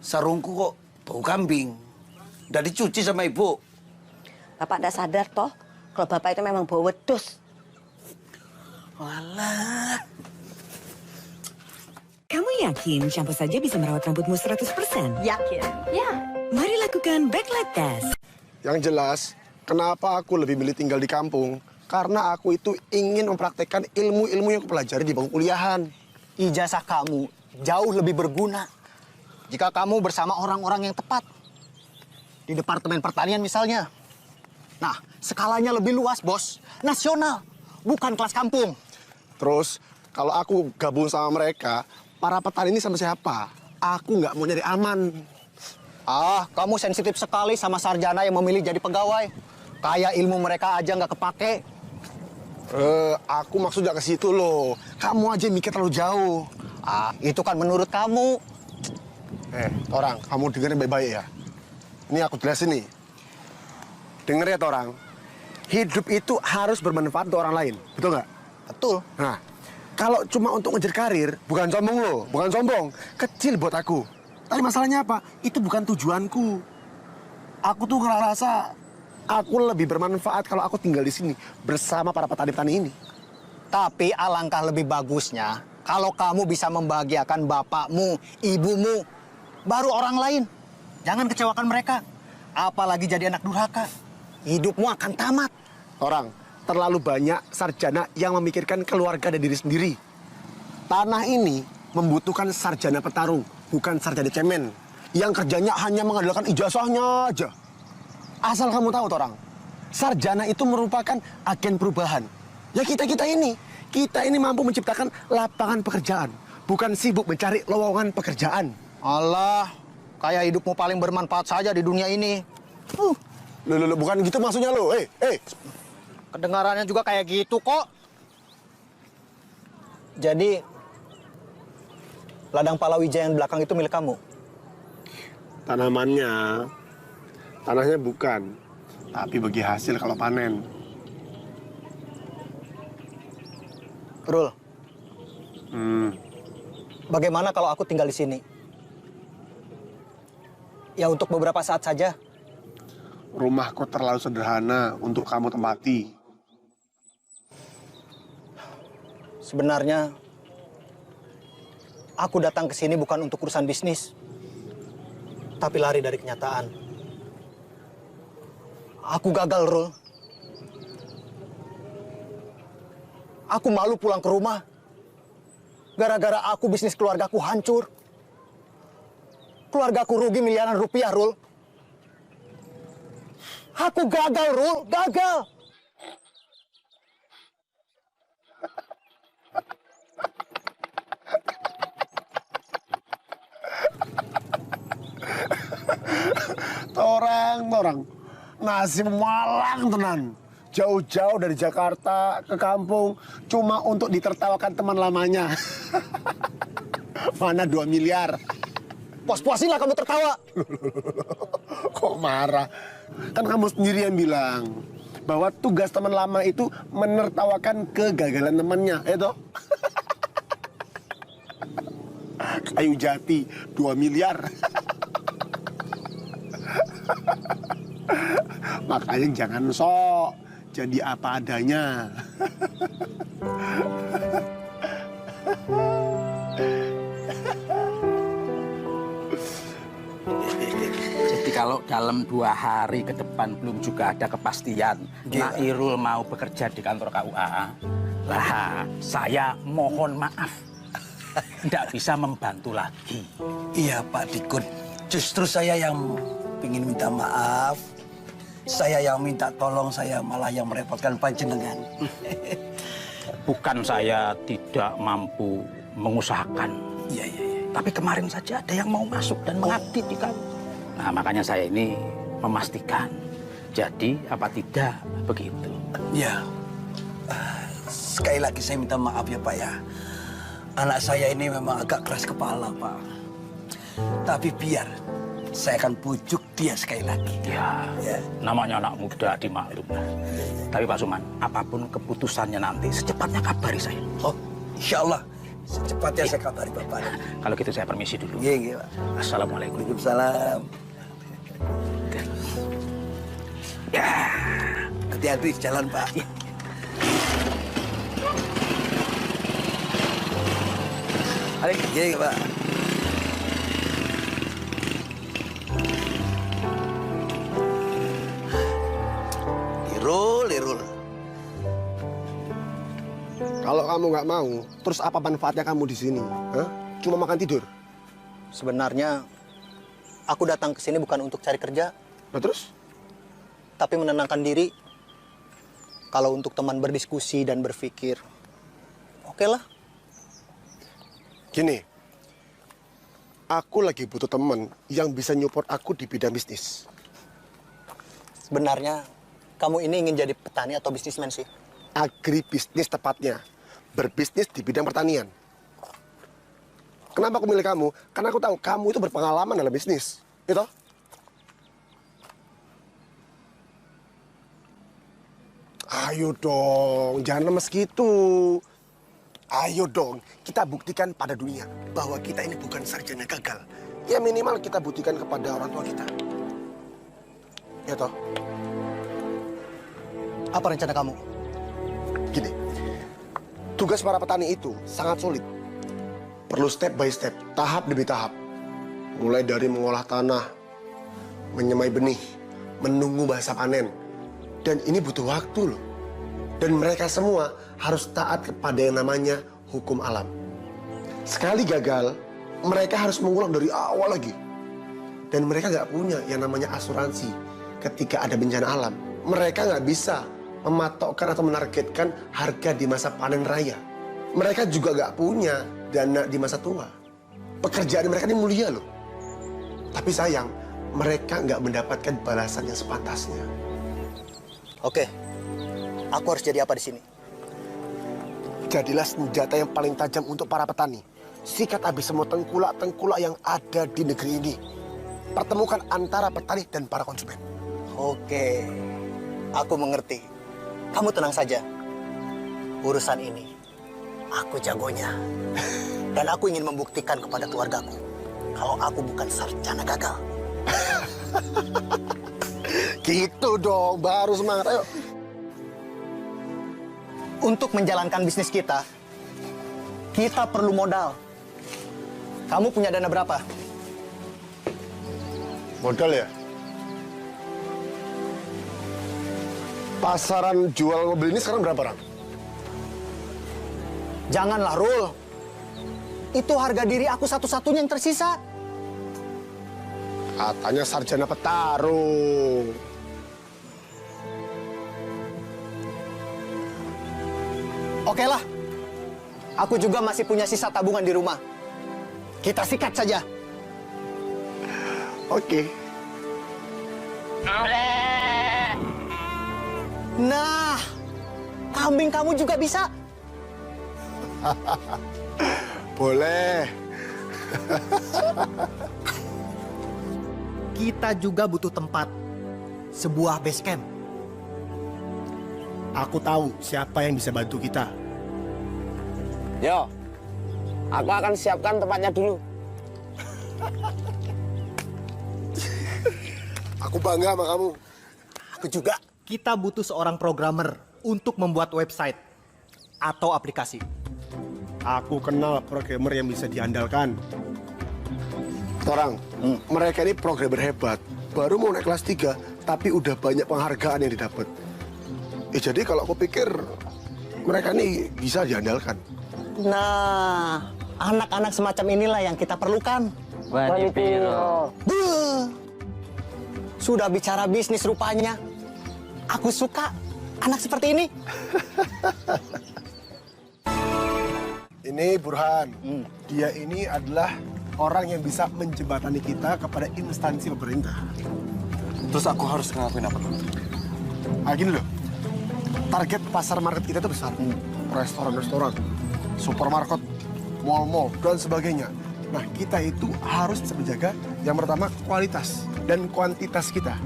Sarungku kok bau kambing. Udah dicuci sama ibu. Bapak ndak sadar toh kalau Bapak itu memang bau wedus. Walah. Kamu yakin shampoo saja bisa merawat rambutmu 100%? Yakin? Ya. Mari lakukan backlight test. Yang jelas, kenapa aku lebih milih tinggal di kampung? Karena aku itu ingin mempraktekkan ilmu-ilmu yang aku pelajari di bangku kuliahan. Ijazah kamu jauh lebih berguna jika kamu bersama orang-orang yang tepat. Di Departemen Pertanian misalnya. Nah, skalanya lebih luas, Bos. Nasional, bukan kelas kampung. Terus, kalau aku gabung sama mereka, para petani ini sama siapa? Aku nggak mau nyari aman. Ah, kamu sensitif sekali sama sarjana yang memilih jadi pegawai. Kayak ilmu mereka aja nggak kepake. Aku maksudnya ke situ loh. Kamu aja mikir terlalu jauh. Ah, itu kan menurut kamu. Torang, kamu dengerin baik-baik ya. Ini aku jelasin nih. Denger ya, Torang. Hidup itu harus bermanfaat untuk orang lain. Betul nggak? Betul. Nah, kalau cuma untuk ngejar karir, bukan sombong loh. Bukan sombong. Kecil buat aku. Tapi masalahnya apa? Itu bukan tujuanku. Aku tuh ngerasa aku lebih bermanfaat kalau aku tinggal di sini bersama para petani-petani ini. Tapi alangkah lebih bagusnya kalau kamu bisa membahagiakan bapakmu, ibumu, baru orang lain. Jangan kecewakan mereka. Apalagi jadi anak durhaka. Hidupmu akan tamat. Orang, terlalu banyak sarjana yang memikirkan keluarga dan diri sendiri. Tanah ini membutuhkan sarjana petarung, bukan sarjana cemen. Yang kerjanya hanya mengandalkan ijazahnya aja. Asal kamu tahu, Torang, sarjana itu merupakan agen perubahan. Ya kita ini mampu menciptakan lapangan pekerjaan, bukan sibuk mencari lowongan pekerjaan. Allah, kayak hidupmu paling bermanfaat saja di dunia ini. Loh, bukan gitu maksudnya lo. Kedengarannya juga kayak gitu kok. Jadi, ladang palawija yang belakang itu milik kamu? Tanahnya bukan, tapi bagi hasil kalau panen. Rul, bagaimana kalau aku tinggal di sini? Ya untuk beberapa saat saja. Rumahku terlalu sederhana untuk kamu tempati. Sebenarnya, aku datang ke sini bukan untuk urusan bisnis, tapi lari dari kenyataan. Aku gagal, Rul. Aku malu pulang ke rumah. Gara-gara aku bisnis keluargaku hancur. Keluargaku rugi miliaran rupiah, Rul. Aku gagal, Rul. Gagal. Torang. Nasib malang tenan. Jauh-jauh dari Jakarta ke kampung cuma untuk ditertawakan teman lamanya. Mana 2 miliar? Puas-puasinlah kamu tertawa. Kok marah? Kan kamu sendiri yang bilang bahwa tugas teman lama itu menertawakan kegagalan temannya, itu. Kayu jati 2 miliar. Makanya jangan sok, jadi apa adanya. Jadi kalau dalam 2 hari ke depan belum juga ada kepastian Nak Irul mau bekerja di kantor KUA, lah saya mohon maaf. tidak bisa membantu lagi. Iya Pak Dikun, justru saya yang ingin minta maaf. Saya yang minta tolong, saya malah yang merepotkan panjenengan. Bukan saya tidak mampu mengusahakan. Iya. Tapi kemarin saja ada yang mau masuk dan mengabdi di kamu. Nah, makanya saya ini memastikan. Jadi, apa tidak begitu? Ya, sekali lagi saya minta maaf ya Pak ya. Anak saya ini memang agak keras kepala Pak. Tapi biar saya akan pujuk dia sekali lagi. Ya, namanya anak muda dimaklum lah. Tapi Pak Suman, apapun keputusannya nanti, secepatnya kabari saya. Oh, insya Allah. Secepatnya saya kabari Bapak. Kalau gitu saya permisi dulu. Iya, Pak. Assalamualaikum. Waalaikumsalam. Ya, hati-hati di jalan Pak. Iya, Pak. Irul. Kalau kamu nggak mau, terus apa manfaatnya kamu di sini? Hah? Cuma makan tidur? Sebenarnya aku datang ke sini bukan untuk cari kerja, Nah terus? tapi menenangkan diri. Kalau untuk teman berdiskusi dan berpikir, oke lah. Gini, aku lagi butuh teman yang bisa nyupport aku di bidang bisnis. Sebenarnya kamu ini ingin jadi petani atau bisnismen sih? Agribisnis tepatnya. Berbisnis di bidang pertanian. Kenapa aku milih kamu? Karena aku tahu kamu itu berpengalaman dalam bisnis. Gitu? Ayo dong, jangan lemes gitu. Ayo dong, kita buktikan pada dunia bahwa kita ini bukan sarjana gagal. Ya minimal kita buktikan kepada orang tua kita. Ya toh? Apa rencana kamu? Gini, tugas para petani itu sangat sulit. Perlu step by step, tahap demi tahap. Mulai dari mengolah tanah, menyemai benih, menunggu masa panen. Dan ini butuh waktu loh. Dan mereka semua harus taat kepada yang namanya hukum alam. Sekali gagal, mereka harus mengulang dari awal lagi. Dan mereka nggak punya yang namanya asuransi ketika ada bencana alam. Mereka nggak bisa mematokkan atau menargetkan harga di masa panen raya. Mereka juga nggak punya dana di masa tua. Pekerjaan mereka ini mulia loh. Tapi sayang, mereka nggak mendapatkan balasan yang sepantasnya. Oke, aku harus jadi apa di sini? Jadilah senjata yang paling tajam untuk para petani. Sikat habis semua tengkulak-tengkulak yang ada di negeri ini. Pertemukan antara petani dan para konsumen. Oke, aku mengerti. Kamu tenang saja. Urusan ini, aku jagonya. Dan aku ingin membuktikan kepada keluargaku kalau aku bukan sarjana gagal. Gitu dong, baru semangat. Ayo. Untuk menjalankan bisnis kita perlu modal. Kamu punya dana berapa? Modal ya? Pasaran jual mobil ini sekarang berapa, Ram? Janganlah, Rul. Itu harga diri aku satu-satunya yang tersisa. Katanya sarjana petarung. Oke lah. Aku juga masih punya sisa tabungan di rumah. Kita sikat saja. Oke. Nah, kambing kamu juga bisa. Boleh. Kita juga butuh tempat. Sebuah base camp. Aku tahu siapa yang bisa bantu kita. Yo, aku akan siapkan tempatnya dulu. Aku bangga sama kamu. Aku juga. Kita butuh seorang programmer untuk membuat website atau aplikasi. Aku kenal programmer yang bisa diandalkan. Orang, mereka ini programmer hebat. Baru mau naik kelas 3, tapi udah banyak penghargaan yang didapat. Jadi kalau aku pikir mereka ini bisa diandalkan. Nah, Anak-anak semacam inilah yang kita perlukan. Wanipiro. Sudah bicara bisnis rupanya. Aku suka anak seperti ini. Ini Burhan. Dia ini adalah orang yang bisa menjembatani kita kepada instansi pemerintah. Terus aku harus ngelakuin apa? Nah, gini loh. Target pasar market kita itu besar. Restoran-restoran, supermarket, mall-mall, dan sebagainya. Nah, kita itu harus bisa menjaga yang pertama kualitas dan kuantitas kita.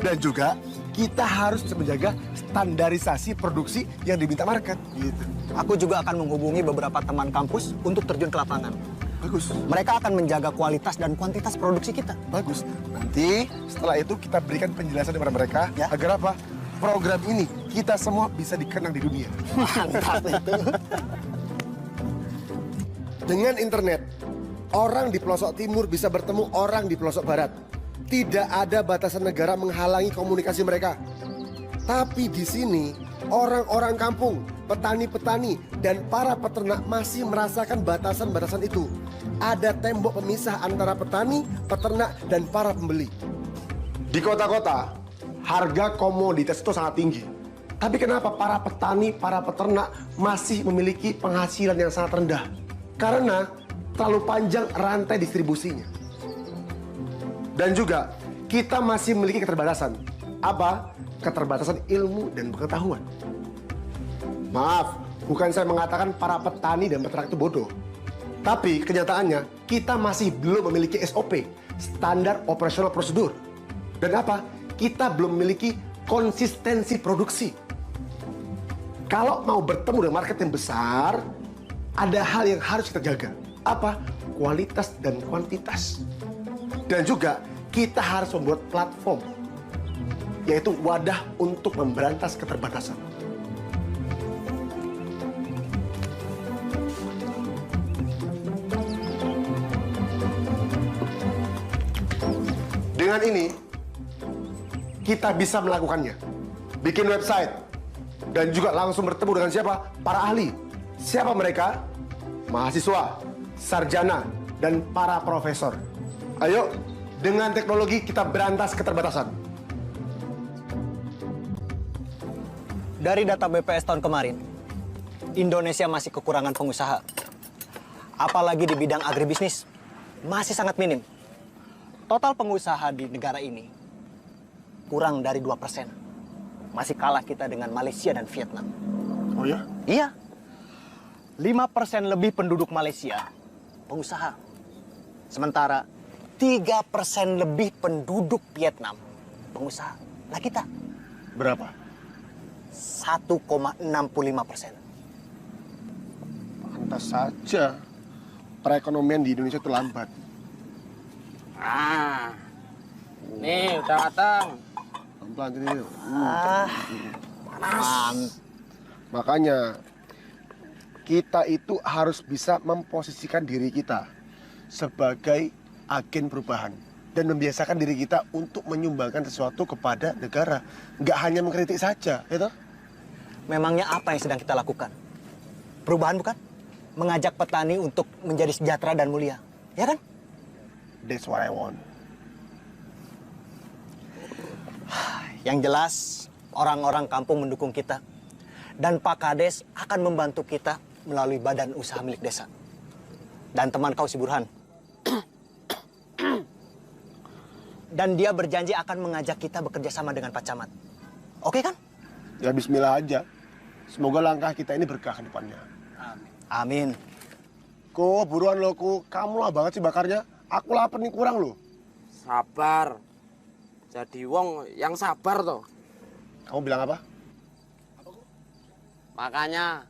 Dan juga kita harus bisa menjaga standarisasi produksi yang diminta market. Gitu. Aku juga akan menghubungi beberapa teman kampus untuk terjun ke lapangan. Bagus. Mereka akan menjaga kualitas dan kuantitas produksi kita. Bagus. Nanti setelah itu kita berikan penjelasan kepada mereka Ya. agar apa? Program ini kita semua bisa dikenang di dunia. Mantap itu. Dengan internet, orang di pelosok timur bisa bertemu orang di pelosok barat. Tidak ada batasan negara menghalangi komunikasi mereka. Tapi di sini, orang-orang kampung, petani-petani, dan para peternak masih merasakan batasan-batasan itu. Ada tembok pemisah antara petani, peternak, dan para pembeli. Di kota-kota, harga komoditas itu sangat tinggi. Tapi kenapa para petani, para peternak masih memiliki penghasilan yang sangat rendah? Karena terlalu panjang rantai distribusinya. Dan juga kita masih memiliki keterbatasan. Apa? Keterbatasan ilmu dan pengetahuan. Maaf, bukan saya mengatakan para petani dan peternak itu bodoh. Tapi kenyataannya kita masih belum memiliki SOP, standar operasional prosedur. Dan apa? Kita belum memiliki konsistensi produksi. Kalau mau bertemu dengan market yang besar, ada hal yang harus kita jaga. Apa? Kualitas dan kuantitas. Dan juga kita harus membuat platform, yaitu wadah untuk memberantas keterbatasan. Dengan ini, kita bisa melakukannya. Bikin website, dan juga langsung bertemu dengan siapa? Para ahli. Siapa mereka? Mahasiswa, sarjana, dan para profesor. Ayo, dengan teknologi kita berantas keterbatasan. Dari data BPS tahun kemarin, Indonesia masih kekurangan pengusaha. Apalagi di bidang agribisnis, masih sangat minim. Total pengusaha di negara ini kurang dari 2%. Masih kalah kita dengan Malaysia dan Vietnam. Oh ya? Iya. 5% lebih penduduk Malaysia pengusaha. Sementara 3% lebih penduduk Vietnam pengusaha. Lah kita Berapa? 1,65%. Pantas saja perekonomian di Indonesia itu lambat. Ah, nih udah matang. Pelan-pelan ini. Panas. Makanya kita itu harus bisa memposisikan diri kita sebagai agen perubahan dan membiasakan diri kita untuk menyumbangkan sesuatu kepada negara, nggak hanya mengkritik saja, itu. Memangnya apa yang sedang kita lakukan? Perubahan bukan? Mengajak petani untuk menjadi sejahtera dan mulia, ya kan? That's what I want. Yang jelas, orang-orang kampung mendukung kita. Dan Pak Kades akan membantu kita melalui badan usaha milik desa. Dan teman kau si Burhan. Dan dia berjanji akan mengajak kita bekerja sama dengan Pak Camat. Oke kan? Ya bismillah aja. Semoga langkah kita ini berkah ke depannya. Amin. Ko, buruan lo, Ko. Kamu lah banget sih bakarnya. Aku lapar nih kurang lo. Sabar. Jadi wong yang sabar toh. Kamu bilang apa? Makanya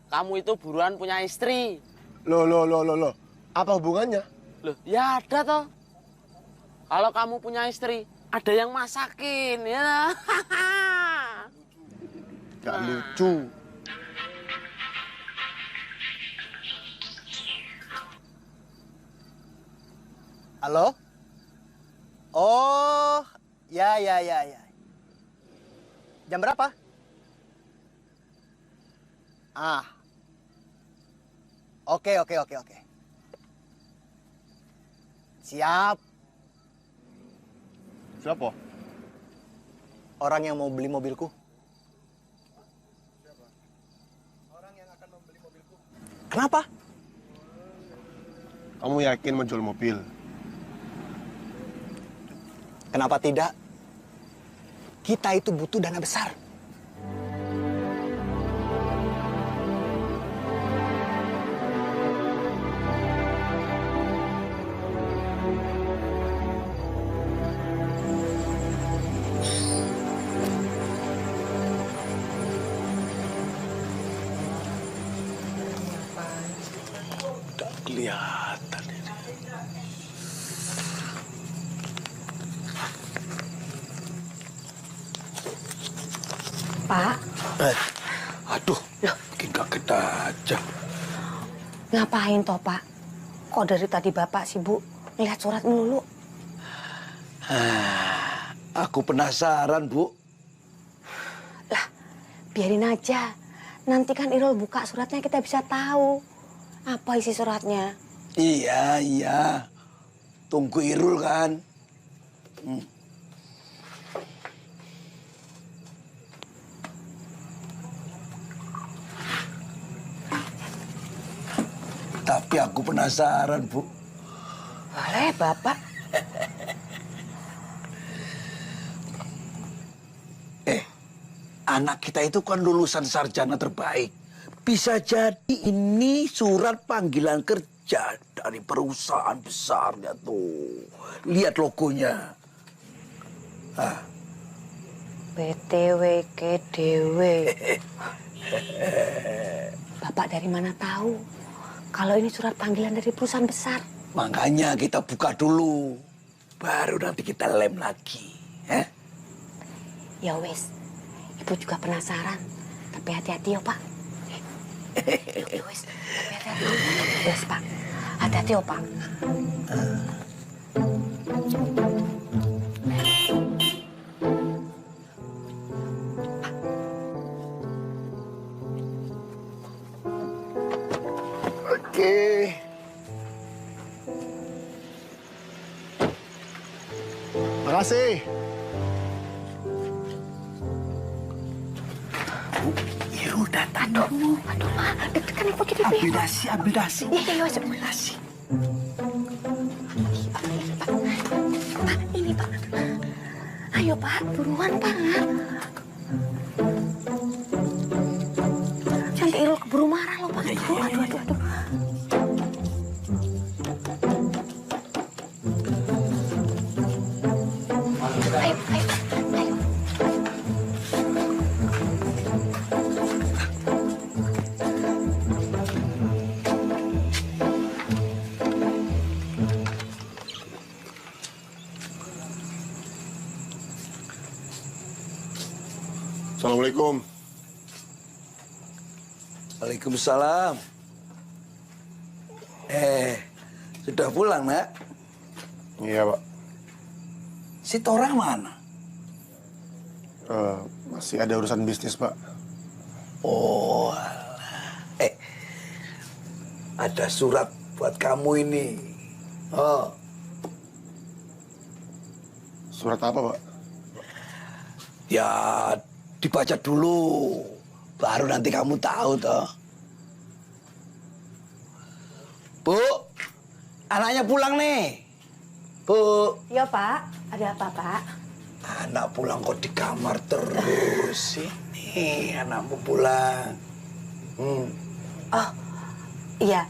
kamu itu buruan punya istri. Loh. Apa hubungannya? Loh, ya ada toh. Kalau kamu punya istri, ada yang masakin ya. Gak lucu. Halo? Oh, ya. Jam berapa? Oke. Siap. Siapa? Orang yang mau beli mobilku. Kenapa? Kamu yakin mau jual mobil? Kenapa tidak? Kita itu butuh dana besar. Kelihatan ini. Pak, Aduh, bikin kaget aja. ngapain toh Pak? Kok dari tadi Bapak sibuk ngeliat surat melulu? Aku penasaran, Bu. Lah, biarin aja. Nanti kan Irul buka suratnya kita bisa tahu apa isi suratnya. Iya. Tunggu Irul kan. Tapi aku penasaran, Bu. Boleh, Bapak. Anak kita itu kan lulusan sarjana terbaik. Bisa jadi ini surat panggilan kerja dari perusahaan besarnya tuh. Lihat logonya. BTW KDW. Bapak dari mana tahu kalau ini surat panggilan dari perusahaan besar? Makanya kita buka dulu. Baru nanti kita lem lagi. Ya wes, Ibu juga penasaran. Tapi hati-hati ya Pak. Ya wes, hati-hati. Wes Pak, hati-hati ya Pak. Oke. Makasih. Irul datang. Aduh Pak, deg-degan aku jadi Ambil dasi. Iya, wes. Ambil dasi. Pak, ini Pak. Ayo Pak, buruan Pak. Nanti Irul keburu marah loh Pak. Aduh. Ayo. Assalamualaikum. Waalaikumsalam. Sudah pulang, Nak? Iya, Pak. Si Tora mana? Masih ada urusan bisnis, Pak. Oh, alah. Ada surat buat kamu ini. Oh. Surat apa, Pak? Ya, dibaca dulu. Baru nanti kamu tahu, toh. Bu, anaknya pulang nih. Bu. Iya Pak, ada apa Pak? Anak pulang kok di kamar terus. Ini anakmu pulang. Oh, iya.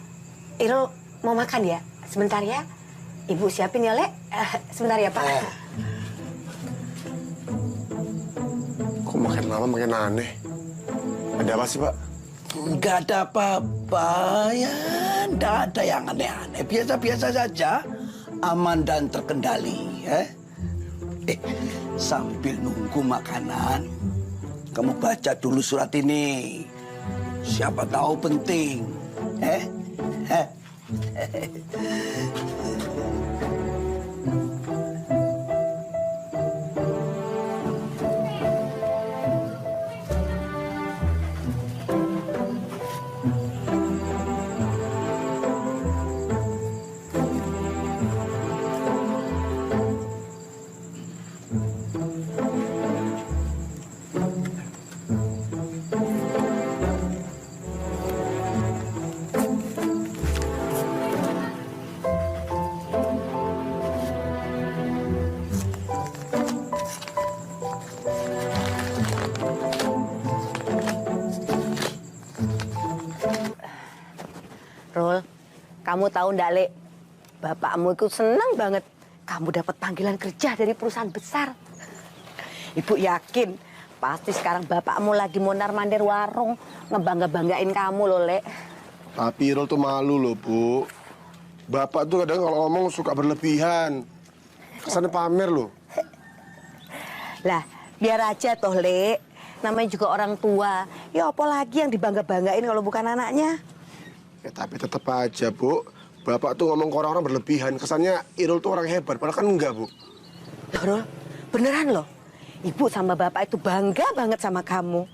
Irul mau makan ya? Sebentar ya. Ibu siapin ya, Le. Sebentar ya, Pak. Kok makin lama makin aneh? Ada apa sih, Pak? Nggak ada apa-apa ya. Nggak ada yang aneh-aneh. Biasa-biasa saja. Aman dan terkendali. Sambil nunggu makanan, kamu baca dulu surat ini. Siapa tahu penting. Kamu tahu ndak, Lek? Bapakmu itu senang banget kamu dapat panggilan kerja dari perusahaan besar. Ibu yakin pasti sekarang bapakmu lagi mondar-mandir warung ngebangga-banggain kamu loh, Lek. Tapi Irul tuh malu loh, Bu. Bapak tuh kadang kalau ngomong suka berlebihan. Kesannya pamer loh. Lah, biar aja toh, Lek. Namanya juga orang tua. Ya apalagi yang dibangga-banggain kalau bukan anaknya. Ya tapi tetap aja, Bu. Bapak tuh ngomong ke orang-orang berlebihan. Kesannya Irul tuh orang hebat, padahal kan enggak, Bu. Loh, Rul, beneran loh. Ibu sama bapak itu bangga banget sama kamu.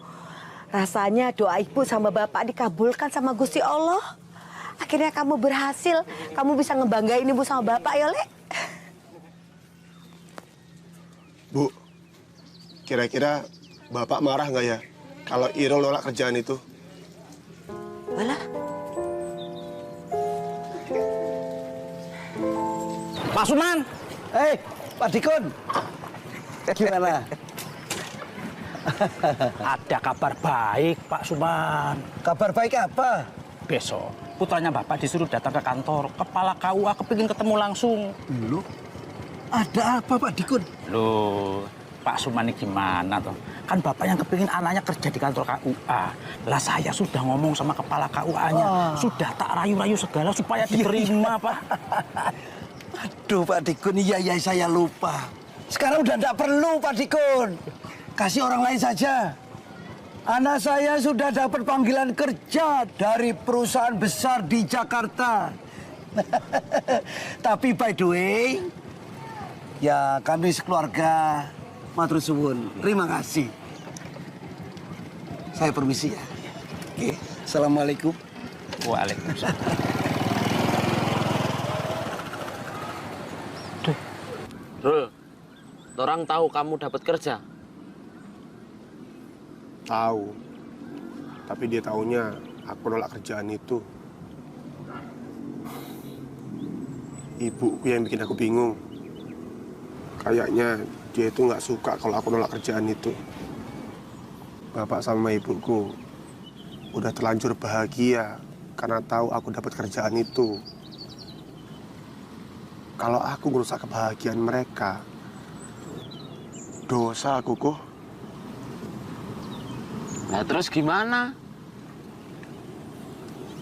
Rasanya doa ibu sama bapak dikabulkan sama Gusti Allah. Akhirnya kamu berhasil. Kamu bisa ngebanggain ibu sama bapak ya, Lek. Bu, kira-kira Bapak marah nggak ya kalau Irul nolak kerjaan itu? Walah. Pak Suman. Pak Dikun. Gimana? Ada kabar baik, Pak Suman. Kabar baik apa? Besok, putranya Bapak disuruh datang ke kantor. Kepala KUA kepingin ketemu langsung. Loh, ada apa Pak Dikun? Loh, Pak Suman ini gimana toh? Kan Bapak yang kepingin anaknya kerja di kantor KUA. Lah saya sudah ngomong sama kepala KUA-nya. Sudah tak rayu-rayu segala supaya diterima, Pak. Aduh Pak Dikun, iya saya lupa. Sekarang udah enggak perlu Pak Dikun. Kasih orang lain saja. Anak saya sudah dapat panggilan kerja dari perusahaan besar di Jakarta. Tapi by the way, ya kami sekeluarga matur suwun. Terima kasih. Saya permisi ya. Oke, assalamualaikum. Waalaikumsalam. Rul, orang tahu kamu dapat kerja. Tahu. Tapi dia taunya aku nolak kerjaan itu. Ibuku yang bikin aku bingung. Kayaknya dia itu nggak suka kalau aku nolak kerjaan itu. Bapak sama ibuku udah terlanjur bahagia karena tahu aku dapat kerjaan itu. Kalau aku merusak kebahagiaan mereka, dosa aku kok. Nah terus gimana?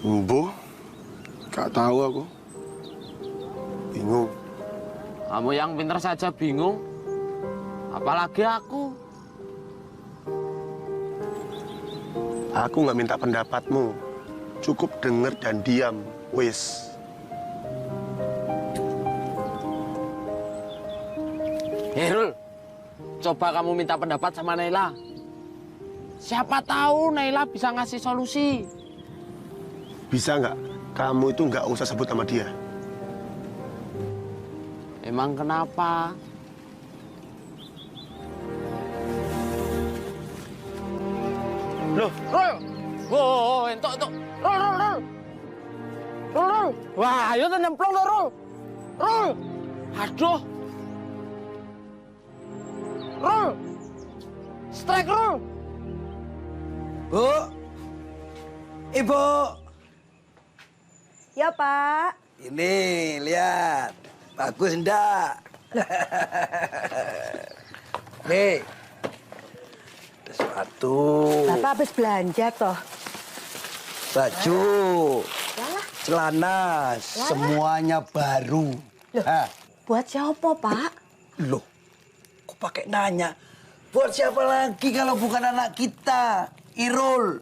Embo, gak tahu aku. Bingung. Kamu yang pintar saja bingung. Apalagi aku. Aku nggak minta pendapatmu. Cukup denger dan diam, wis. Herul, coba kamu minta pendapat sama Naila. Siapa tahu Naila bisa ngasih solusi. Bisa nggak? Kamu itu nggak usah sebut sama dia. Emang kenapa? Loh, Rul! Wow, entok. Rul. Rul. Wah, ayo tuh nyemplung loh, Rul. Rul. Aduh. Rul. Strike, Rul. Bu. Ibu. Ya, Pak. Ini, lihat. Bagus enggak? Nih. Ada sepatu. Bapak habis belanja toh. Baju. Yalah. Celana. Semuanya baru. Loh, buat siapa, Pak? Loh, kok pakai nanya? Buat siapa lagi kalau bukan anak kita? Irul.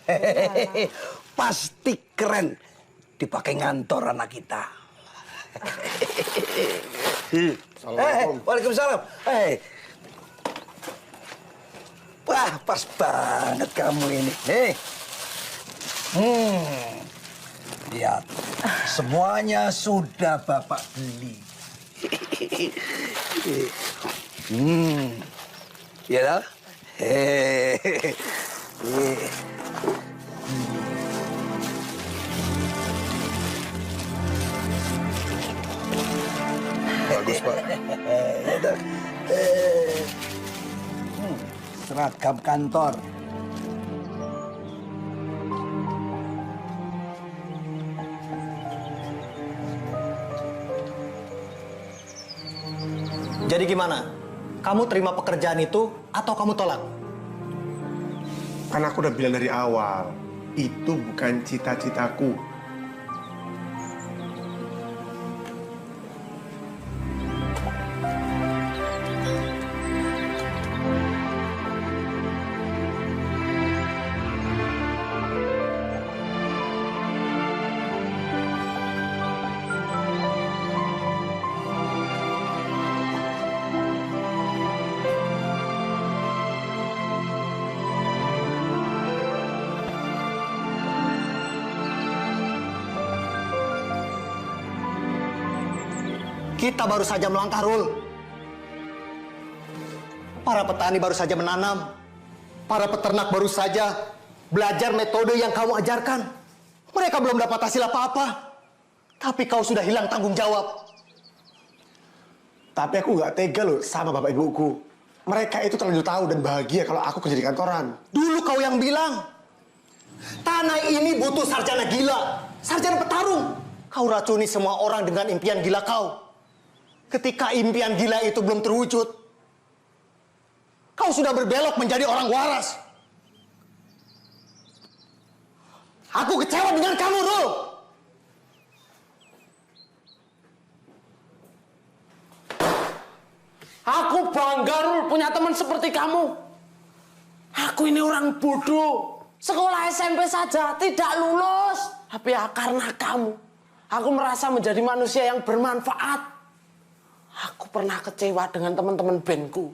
Hehehe. Pasti keren. Dipakai ngantor anak kita. Assalamualaikum. Waalaikumsalam. Wah, pas banget kamu ini. Lihat, semuanya sudah Bapak beli. Ya lah. Bagus, Pak. Seragam kantor. Jadi gimana? Kamu terima pekerjaan itu atau kamu tolak? Kan aku udah bilang dari awal, itu bukan cita-citaku. Kita baru saja melangkah, Rul. Para petani baru saja menanam. Para peternak baru saja belajar metode yang kamu ajarkan. Mereka belum dapat hasil apa-apa. Tapi kau sudah hilang tanggung jawab. Tapi aku nggak tega loh sama bapak ibuku. Mereka itu terlanjur tahu dan bahagia kalau aku kerja di kantoran. Dulu kau yang bilang, tanah ini butuh sarjana gila, sarjana petarung. Kau racuni semua orang dengan impian gila kau. Ketika impian gila itu belum terwujud, kau sudah berbelok menjadi orang waras. Aku kecewa dengan kamu, Rul. Aku bangga, Rul, punya teman seperti kamu. Aku ini orang bodoh. Sekolah SMP saja tidak lulus. Tapi ya karena kamu, aku merasa menjadi manusia yang bermanfaat. Aku pernah kecewa dengan teman-teman bandku.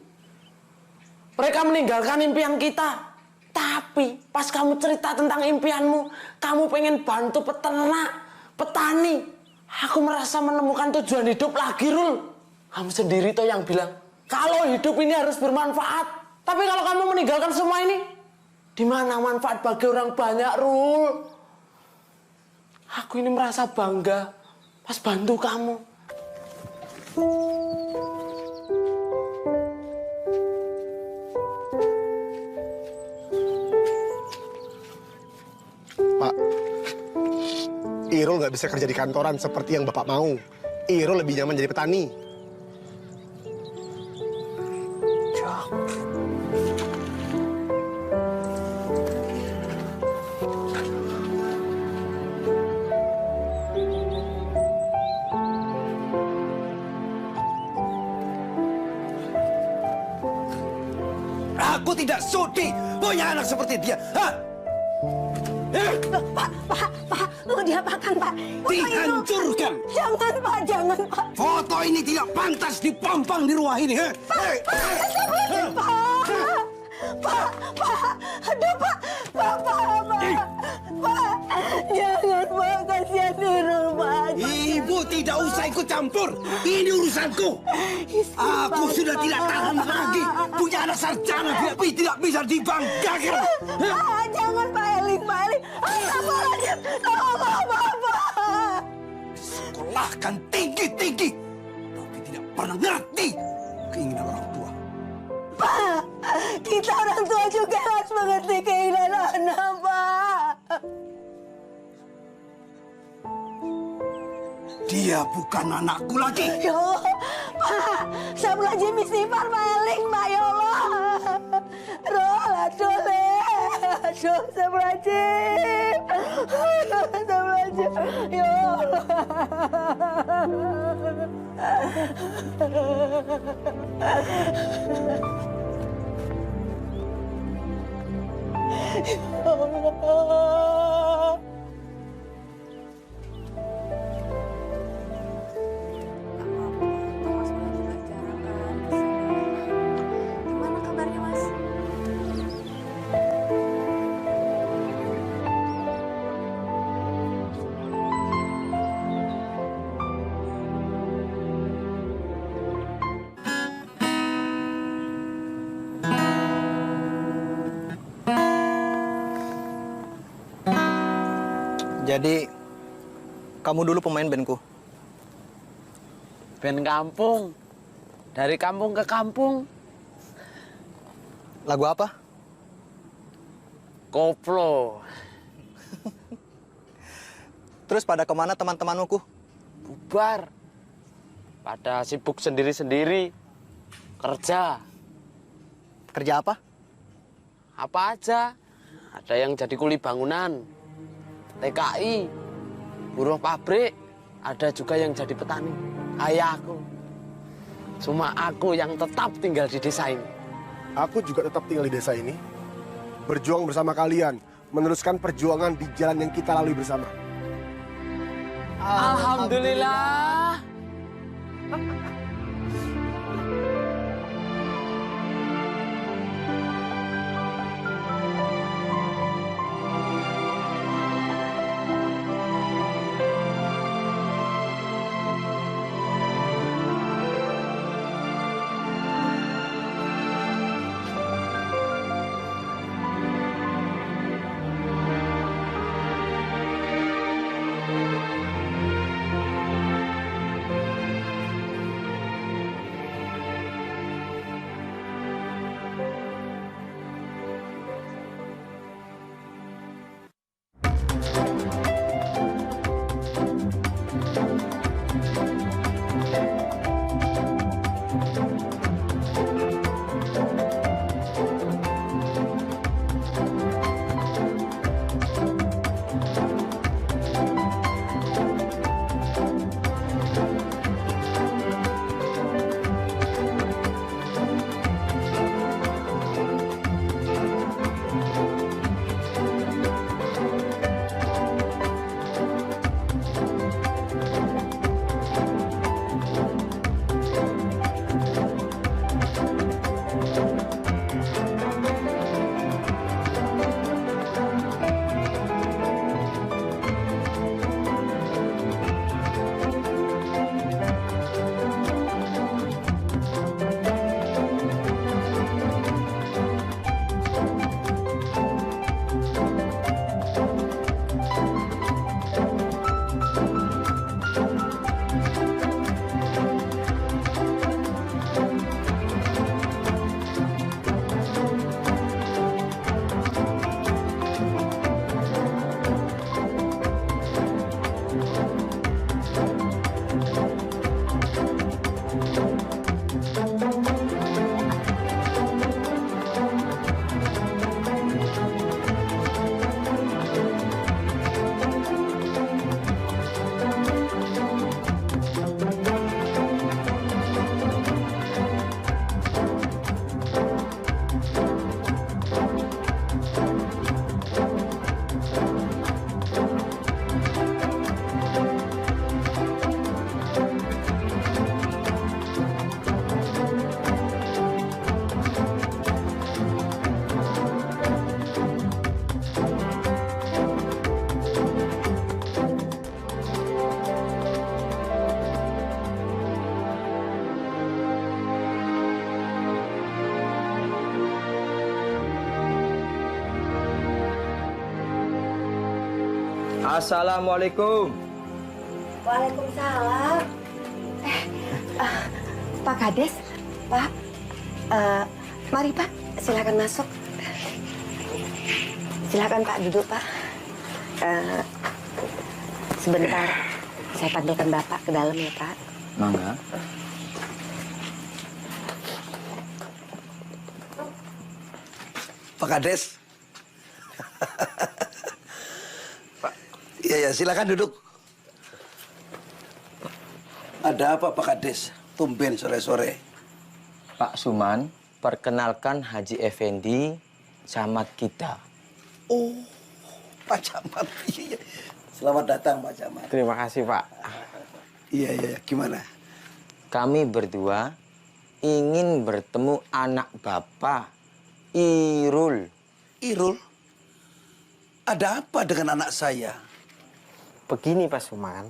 Mereka meninggalkan impian kita. Tapi pas kamu cerita tentang impianmu, kamu pengen bantu peternak, petani. Aku merasa menemukan tujuan hidup lagi, Rul. Kamu sendiri toh yang bilang, kalau hidup ini harus bermanfaat. Tapi kalau kamu meninggalkan semua ini, di mana manfaat bagi orang banyak, Rul? Aku ini merasa bangga pas bantu kamu. Pak, Irul nggak bisa kerja di kantoran seperti yang Bapak mau. Irul lebih nyaman jadi petani. Aku tidak sudi punya anak seperti dia. Hah? Pak, mau diapakan, Pak? Dihancurkan. Jangan, Pak, jangan, Pak. Foto ini tidak pantas dipampang di rumah ini. Hah? Pak, aduh, Pak, jangan, Pak, kasihan Nurul, Pak. Ibu tidak usah ikut campur. Ini urusanku. Aku sudah tidak tahan lagi. Punya anak sarjana tidak bisa dibanggakan. Pak, jangan, Pak Eling. Astagfirullahaladzim, tolong, Bapak. Sekolahkan tinggi-tinggi, tapi tidak pernah ngerti keinginan orang tua. Pak, kita orang tua juga harus mengerti keinginan anak, Pak. Dia bukan anakku lagi. Ya Allah, Pak, Sabulajim istighfar, Pak Eling, Pak, ya Allah. Rol, aduh, Sabulajim. Sabulajim, ya Allah. Ya Allah. Gimana kabarnya, Mas? Jadi, kamu dulu pemain bandku. Band kampung. Dari kampung ke kampung. Lagu apa? Koplo. Terus pada kemana teman-temanku? Bubar. Pada sibuk sendiri-sendiri. Kerja. Kerja apa? Apa aja. Ada yang jadi kuli bangunan, TKI, buruh pabrik, ada juga yang jadi petani. Kayak aku. Cuma aku yang tetap tinggal di desa ini. Aku juga tetap tinggal di desa ini. Berjuang bersama kalian. Meneruskan perjuangan di jalan yang kita lalui bersama. Alhamdulillah. Assalamualaikum. Waalaikumsalam. Pak Kades, Pak, mari Pak, silakan masuk. Silakan Pak duduk Pak. Sebentar, saya panggilkan Bapak ke dalam ya Pak. Mangga. Pak Kades. Iya, silakan duduk. Ada apa Pak Kades? Tumben sore-sore. Pak Suman, perkenalkan Haji Effendi, camat kita. Oh, Pak Camat. Iya. Selamat datang Pak Camat. Terima kasih Pak. Iya. Gimana? Kami berdua ingin bertemu anak Bapak, Irul. Irul? Ada apa dengan anak saya? Begini Pak Suman,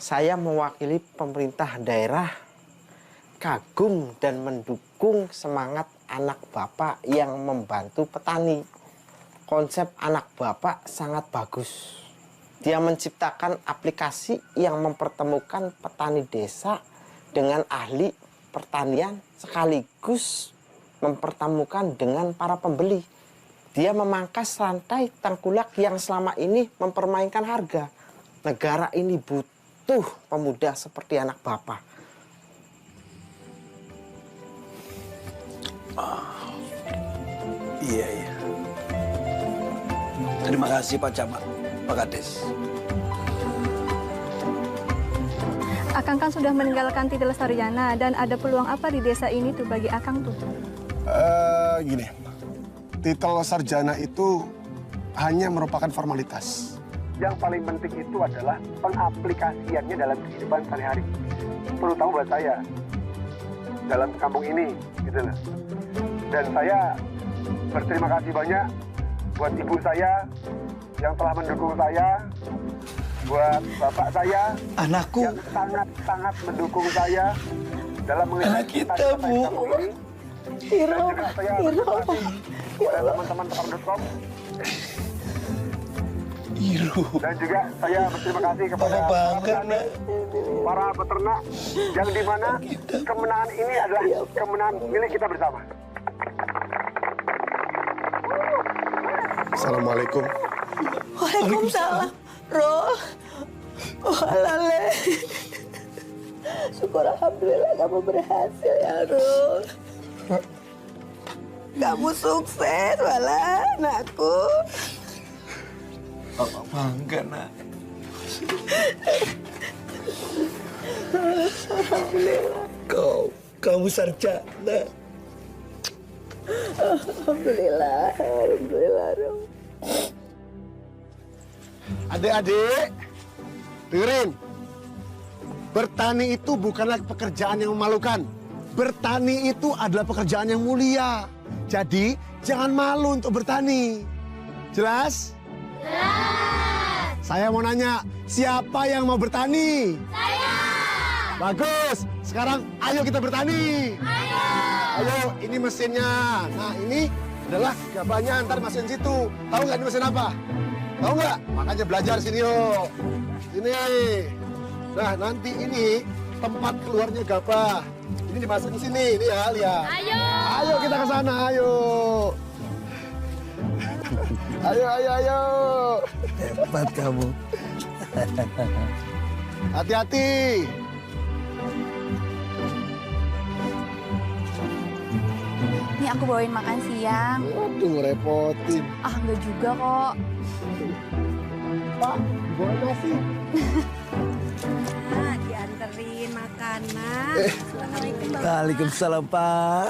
saya mewakili pemerintah daerah kagum dan mendukung semangat anak Bapak yang membantu petani. Konsep anak Bapak sangat bagus. Dia menciptakan aplikasi yang mempertemukan petani desa dengan ahli pertanian sekaligus mempertemukan dengan para pembeli. Dia memangkas rantai tengkulak yang selama ini mempermainkan harga. Negara ini butuh pemuda seperti anak Bapak. Terima kasih Pak Camat, Pak Kades. Akang kan sudah meninggalkan titel sarjana dan ada peluang apa di desa ini tuh bagi Akang tuh? Gini, titel sarjana itu hanya merupakan formalitas. Yang paling penting itu adalah pengaplikasiannya dalam kehidupan sehari-hari. Terutama buat saya, dalam kampung ini, gitu loh. Dan saya berterima kasih banyak buat ibu saya yang telah mendukung saya, buat bapak saya, anakku yang sangat-sangat mendukung saya dalam anak kita, Bu. Dan juga saya berterima kasih kepada teman-teman Tepar.com. Dan juga saya berterima kasih kepada para peternak yang dimana kemenangan ini adalah kemenangan milik kita bersama. Assalamualaikum. Waalaikumsalam, Rol. Walale. Syukur alhamdulillah kamu berhasil ya, Rol. Kamu sukses, Wala, anakku. Papa bangga, Nak. Alhamdulillah. Kamu sarjana. Alhamdulillah, alhamdulillah, Rol. Adik-adik, dengerin. Bertani itu bukanlah pekerjaan yang memalukan. Bertani itu adalah pekerjaan yang mulia. Jadi, jangan malu untuk bertani. Jelas? Jelas. Saya mau nanya, siapa yang mau bertani? Saya. Bagus. Sekarang ayo kita bertani. Ayo. Ayo, ini mesinnya. Nah, ini adalah gabahnya, ntar masukin situ. Tahu nggak ini mesin apa? Tahu nggak? Makanya belajar sini yuk. Sini. Nah, nanti ini tempat keluarnya gabah. Ini dimasukin sini, ini ya, lihat. Ayo. Ayo kita ke sana, ayo. Ayo. Hebat kamu. Hati-hati. Nih aku bawain makan siang. Waduh, ngerepotin. Ah, enggak juga kok. Pak, bawain nasi. Dianterin makanan. Assalamualaikum, Bapak. Waalaikumsalam, Pak.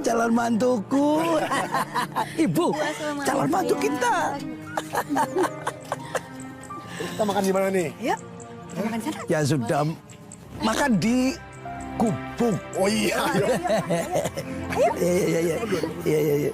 Calon mantuku. Ibu, calon mantu kita. Kita makan di mana nih? Yuk, kita makan sana. Ya sudah, makan di gubuk. Oh iya. Iya.